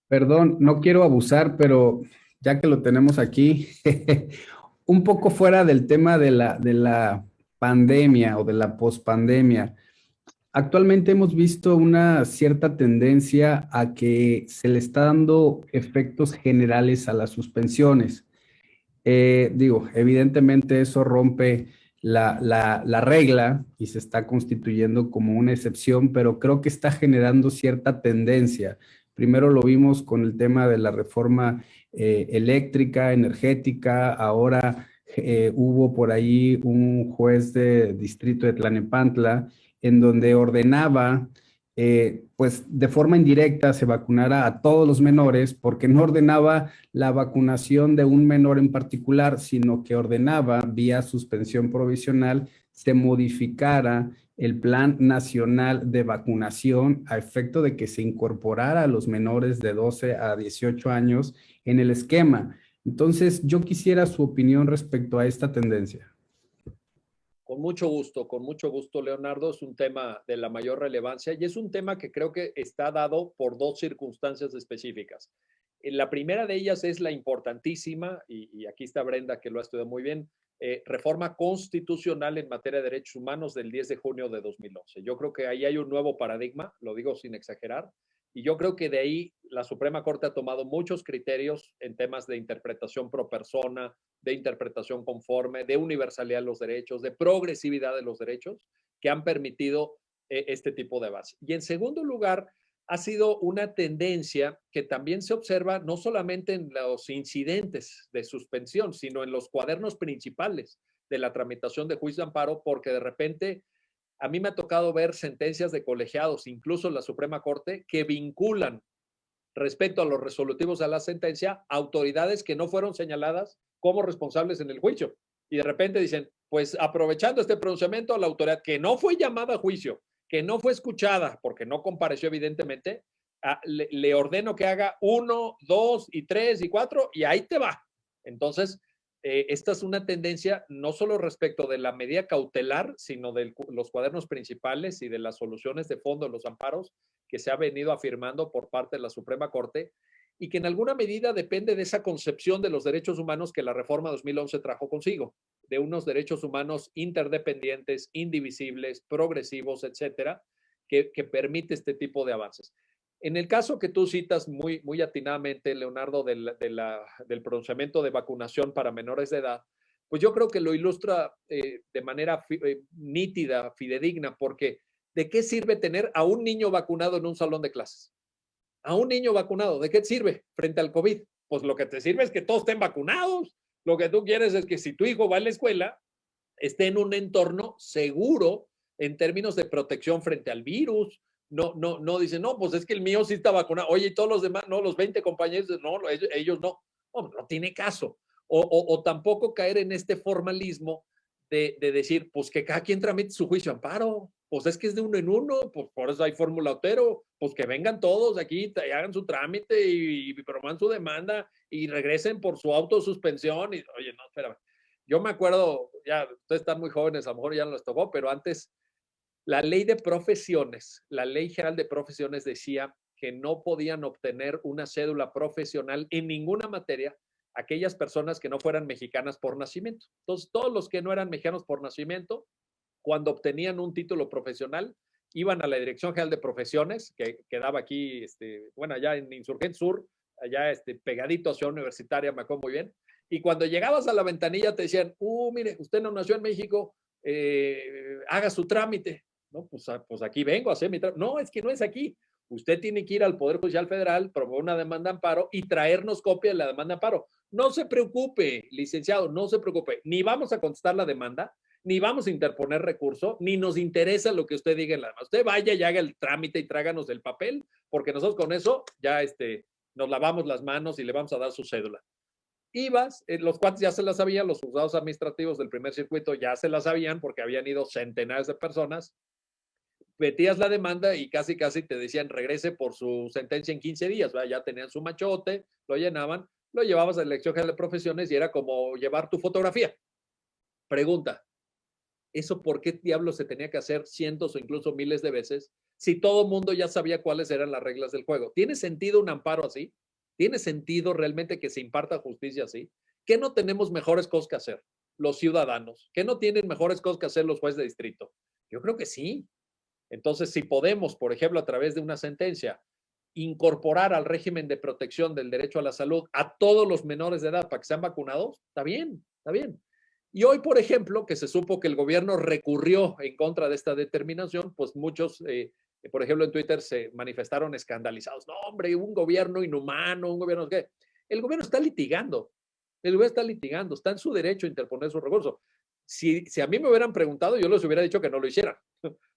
Perdón, no quiero abusar, pero ya que lo tenemos aquí, un poco fuera del tema de la pandemia o de la pospandemia. Actualmente hemos visto una cierta tendencia a que se le está dando efectos generales a las suspensiones. Evidentemente eso rompe la regla y se está constituyendo como una excepción, pero creo que está generando cierta tendencia. Primero lo vimos con el tema de la reforma eléctrica, energética, ahora hubo por ahí un juez de distrito de Tlalnepantla en donde ordenaba pues de forma indirecta se vacunara a todos los menores porque no ordenaba la vacunación de un menor en particular, sino que ordenaba vía suspensión provisional se modificara el Plan Nacional de Vacunación a efecto de que se incorporara a los menores de 12 a 18 años en el esquema. Entonces, yo quisiera su opinión respecto a esta tendencia. Con mucho gusto, Leonardo. Es un tema de la mayor relevancia y es un tema que creo que está dado por dos circunstancias específicas. La primera de ellas es la importantísima, y aquí está Brenda que lo ha estudiado muy bien, reforma constitucional en materia de derechos humanos del 10 de junio de 2011. Yo creo que ahí hay un nuevo paradigma, lo digo sin exagerar, y yo creo que de ahí la Suprema Corte ha tomado muchos criterios en temas de interpretación pro persona, de interpretación conforme, de universalidad de los derechos, de progresividad de los derechos, que han permitido este tipo de base. Y en segundo lugar, ha sido una tendencia que también se observa no solamente en los incidentes de suspensión, sino en los cuadernos principales de la tramitación de juicio de amparo, porque de repente a mí me ha tocado ver sentencias de colegiados, incluso en la Suprema Corte, que vinculan respecto a los resolutivos a la sentencia, autoridades que no fueron señaladas como responsables en el juicio. Y de repente dicen, pues aprovechando este pronunciamiento, la autoridad que no fue llamada a juicio, que no fue escuchada, porque no compareció evidentemente, le ordeno que haga 1, 2 y 3 y 4 y ahí te va. Entonces, esta es una tendencia no solo respecto de la medida cautelar, sino de los cuadernos principales y de las soluciones de fondo, los amparos que se ha venido afirmando por parte de la Suprema Corte y que en alguna medida depende de esa concepción de los derechos humanos que la reforma 2011 trajo consigo, de unos derechos humanos interdependientes, indivisibles, progresivos, etcétera, que permite este tipo de avances. En el caso que tú citas muy atinadamente, Leonardo, del pronunciamiento de vacunación para menores de edad, pues yo creo que lo ilustra de manera nítida, fidedigna, porque ¿de qué sirve tener a un niño vacunado en un salón de clases? A un niño vacunado, ¿de qué sirve frente al COVID? Pues lo que te sirve es que todos estén vacunados. Lo que tú quieres es que si tu hijo va a la escuela, esté en un entorno seguro en términos de protección frente al virus. No dicen, no, pues es que el mío sí está vacunado. Oye, y todos los demás, no, los 20 compañeros, no, ellos no. No tiene caso. O tampoco caer en este formalismo de decir, pues que cada quien tramite su juicio amparo. Pues es que es de uno en uno, pues por eso hay fórmula Otero. Pues que vengan todos aquí, y hagan su trámite y promuevan su demanda y regresen por su autosuspensión. Y, oye, no, espérame. Yo me acuerdo, ya ustedes están muy jóvenes, a lo mejor ya no les tocó, pero antes la ley de profesiones, la ley general de profesiones decía que no podían obtener una cédula profesional en ninguna materia aquellas personas que no fueran mexicanas por nacimiento. Entonces, todos los que no eran mexicanos por nacimiento, cuando obtenían un título profesional, iban a la Dirección General de Profesiones, que quedaba aquí, bueno, allá en Insurgente Sur, allá pegadito a Ciudad Universitaria, me acuerdo muy bien, y cuando llegabas a la ventanilla te decían, mire, usted no nació en México, haga su trámite. No, pues aquí vengo a hacer mi trámite. No, es que no es aquí. Usted tiene que ir al Poder Judicial Federal, promover una demanda de amparo y traernos copia de la demanda de amparo. No se preocupe, licenciado, no se preocupe. Ni vamos a contestar la demanda, ni vamos a interponer recurso, ni nos interesa lo que usted diga en la demanda. Usted vaya y haga el trámite y tráganos el papel, porque nosotros con eso ya nos lavamos las manos y le vamos a dar su cédula. Ibas, los cuates ya se la sabían, los juzgados administrativos del primer circuito ya se la sabían porque habían ido centenares de personas, metías la demanda y casi te decían regrese por su sentencia en 15 días, ¿verdad? Ya tenían su machote, lo llenaban, lo llevabas a la Dirección General de Profesiones y era como llevar tu fotografía. Pregunta, ¿eso por qué diablos se tenía que hacer cientos o incluso miles de veces si todo el mundo ya sabía cuáles eran las reglas del juego? ¿Tiene sentido un amparo así? ¿Tiene sentido realmente que se imparta justicia así? ¿Qué no tenemos mejores cosas que hacer los ciudadanos? ¿Qué no tienen mejores cosas que hacer los jueces de distrito? Yo creo que sí. Entonces, si podemos, por ejemplo, a través de una sentencia, incorporar al régimen de protección del derecho a la salud a todos los menores de edad para que sean vacunados, está bien, está bien. Y hoy, por ejemplo, que se supo que el gobierno recurrió en contra de esta determinación, pues muchos, por ejemplo, en Twitter se manifestaron escandalizados. No, hombre, un gobierno inhumano, un gobierno que... El gobierno está litigando, está en su derecho a interponer su recurso. Si a mí me hubieran preguntado, yo les hubiera dicho que no lo hicieran.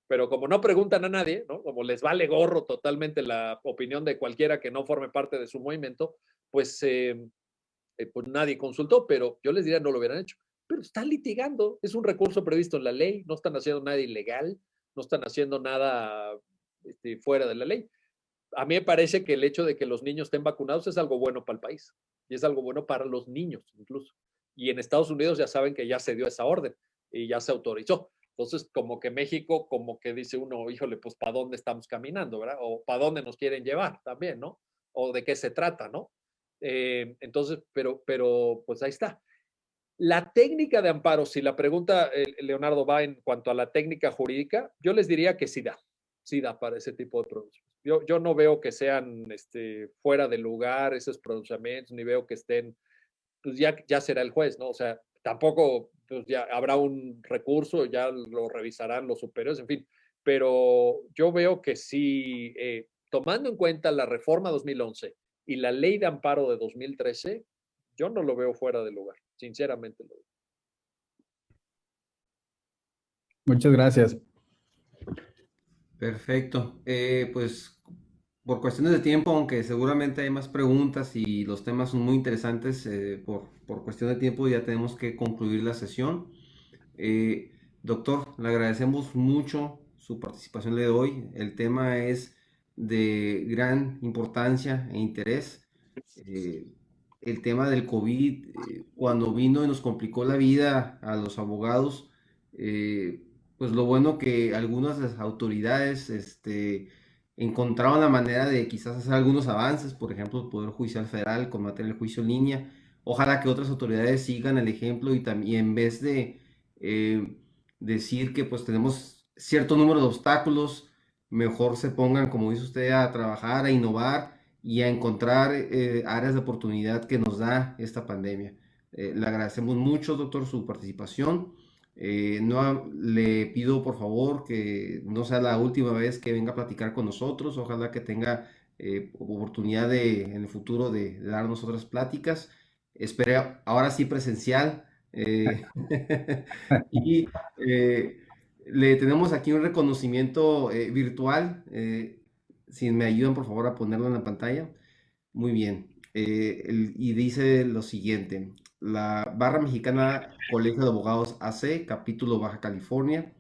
Pero como no preguntan a nadie, ¿no? Como les vale gorro totalmente la opinión de cualquiera que no forme parte de su movimiento, pues nadie consultó, pero yo les diría no lo hubieran hecho. Pero están litigando, es un recurso previsto en la ley, no están haciendo nada ilegal, no están haciendo nada fuera de la ley. A mí me parece que el hecho de que los niños estén vacunados es algo bueno para el país y es algo bueno para los niños incluso. Y en Estados Unidos ya saben que ya se dio esa orden y ya se autorizó. Entonces, como que México, como que dice uno, híjole, pues ¿para dónde estamos caminando, verdad? O ¿para dónde nos quieren llevar también, no? O ¿de qué se trata, no? Entonces, pero pues ahí está. La técnica de amparo, si la pregunta, Leonardo, va en cuanto a la técnica jurídica, yo les diría que sí da para ese tipo de pronunciamientos. Yo no veo que sean fuera de lugar esos pronunciamientos, ni veo que estén, pues ya será el juez, ¿no? O sea, tampoco pues ya habrá un recurso, ya lo revisarán los superiores, en fin, pero yo veo que sí, tomando en cuenta la reforma 2011 y la ley de amparo de 2013, yo no lo veo fuera de lugar, sinceramente lo digo. Muchas gracias. Perfecto. Pues por cuestiones de tiempo, aunque seguramente hay más preguntas y los temas son muy interesantes, por cuestión de tiempo ya tenemos que concluir la sesión. Doctor, le agradecemos mucho su participación de hoy. El tema es de gran importancia e interés. Eh, el tema del COVID, cuando vino y nos complicó la vida a los abogados, pues lo bueno que algunas de las autoridades encontraron la manera de quizás hacer algunos avances, por ejemplo, el Poder Judicial Federal con materia del juicio en línea. Ojalá que otras autoridades sigan el ejemplo y también en vez de decir que pues tenemos cierto número de obstáculos, mejor se pongan, como dice usted, a trabajar, a innovar y a encontrar áreas de oportunidad que nos da esta pandemia. Le agradecemos mucho, doctor, su participación. No, le pido por favor que no sea la última vez que venga a platicar con nosotros. Ojalá que tenga oportunidad en el futuro de darnos otras pláticas. Espero ahora sí presencial. Y le tenemos aquí un reconocimiento virtual. Si me ayudan por favor a ponerlo en la pantalla. Muy bien. Y dice lo siguiente. La Barra Mexicana Colegio de Abogados AC, capítulo Baja California.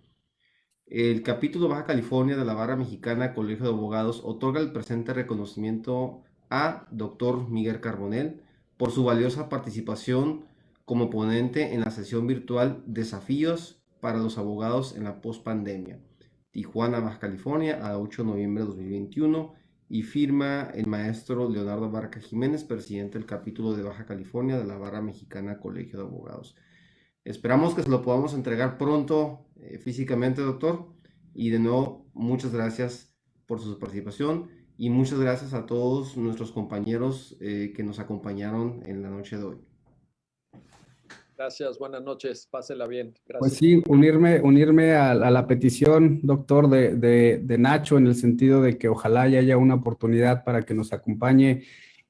El capítulo Baja California de la Barra Mexicana Colegio de Abogados otorga el presente reconocimiento a Dr. Miguel Carbonell por su valiosa participación como ponente en la sesión virtual Desafíos para los abogados en la pospandemia. Tijuana, Baja California, a 8 de noviembre de 2021, y firma el maestro Leonardo Barca Jiménez, presidente del capítulo de Baja California de la Barra Mexicana Colegio de Abogados. Esperamos que se lo podamos entregar pronto físicamente, doctor. Y de nuevo, muchas gracias por su participación y muchas gracias a todos nuestros compañeros que nos acompañaron en la noche de hoy. Gracias, buenas noches, pásela bien. Gracias. Pues sí, unirme a la petición, doctor, de Nacho, en el sentido de que ojalá ya haya una oportunidad para que nos acompañe,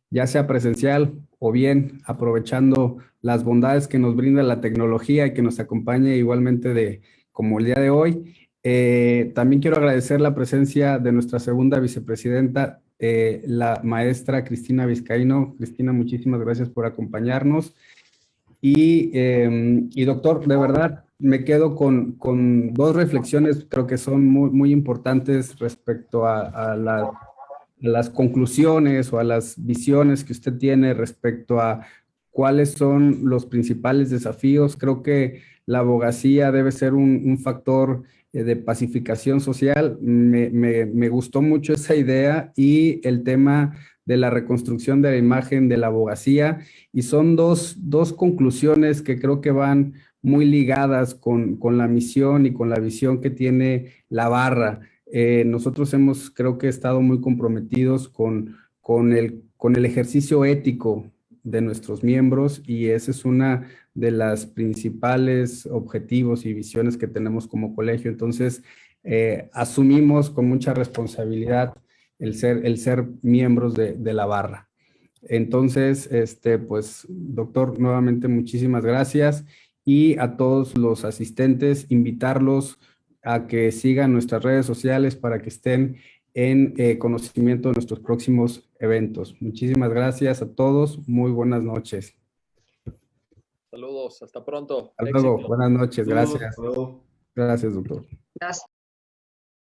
ya sea presencial o bien aprovechando las bondades que nos brinda la tecnología y que nos acompañe igualmente como el día de hoy. También quiero agradecer la presencia de nuestra segunda vicepresidenta, la maestra Cristina Vizcaíno. Cristina, muchísimas gracias por acompañarnos. Y doctor, de verdad, me quedo con dos reflexiones, creo que son muy, muy importantes respecto a las conclusiones o a las visiones que usted tiene respecto a cuáles son los principales desafíos. Creo que la abogacía debe ser un factor de pacificación social. Me gustó mucho esa idea y el tema de la reconstrucción de la imagen de la abogacía, y son dos conclusiones que creo que van muy ligadas con la misión y con la visión que tiene la barra. Nosotros hemos, creo que, estado muy comprometidos con el ejercicio ético de nuestros miembros, y esa es una de las principales objetivos y visiones que tenemos como colegio. Entonces, asumimos con mucha responsabilidad el ser miembros de la barra. Entonces, pues, doctor, nuevamente muchísimas gracias, y a todos los asistentes, invitarlos a que sigan nuestras redes sociales para que estén en conocimiento de nuestros próximos eventos. Muchísimas gracias a todos. Muy buenas noches. Saludos, hasta pronto. Hasta luego. Éxito. Buenas noches. Saludos, Gracias. hasta luego. Gracias, doctor. Gracias.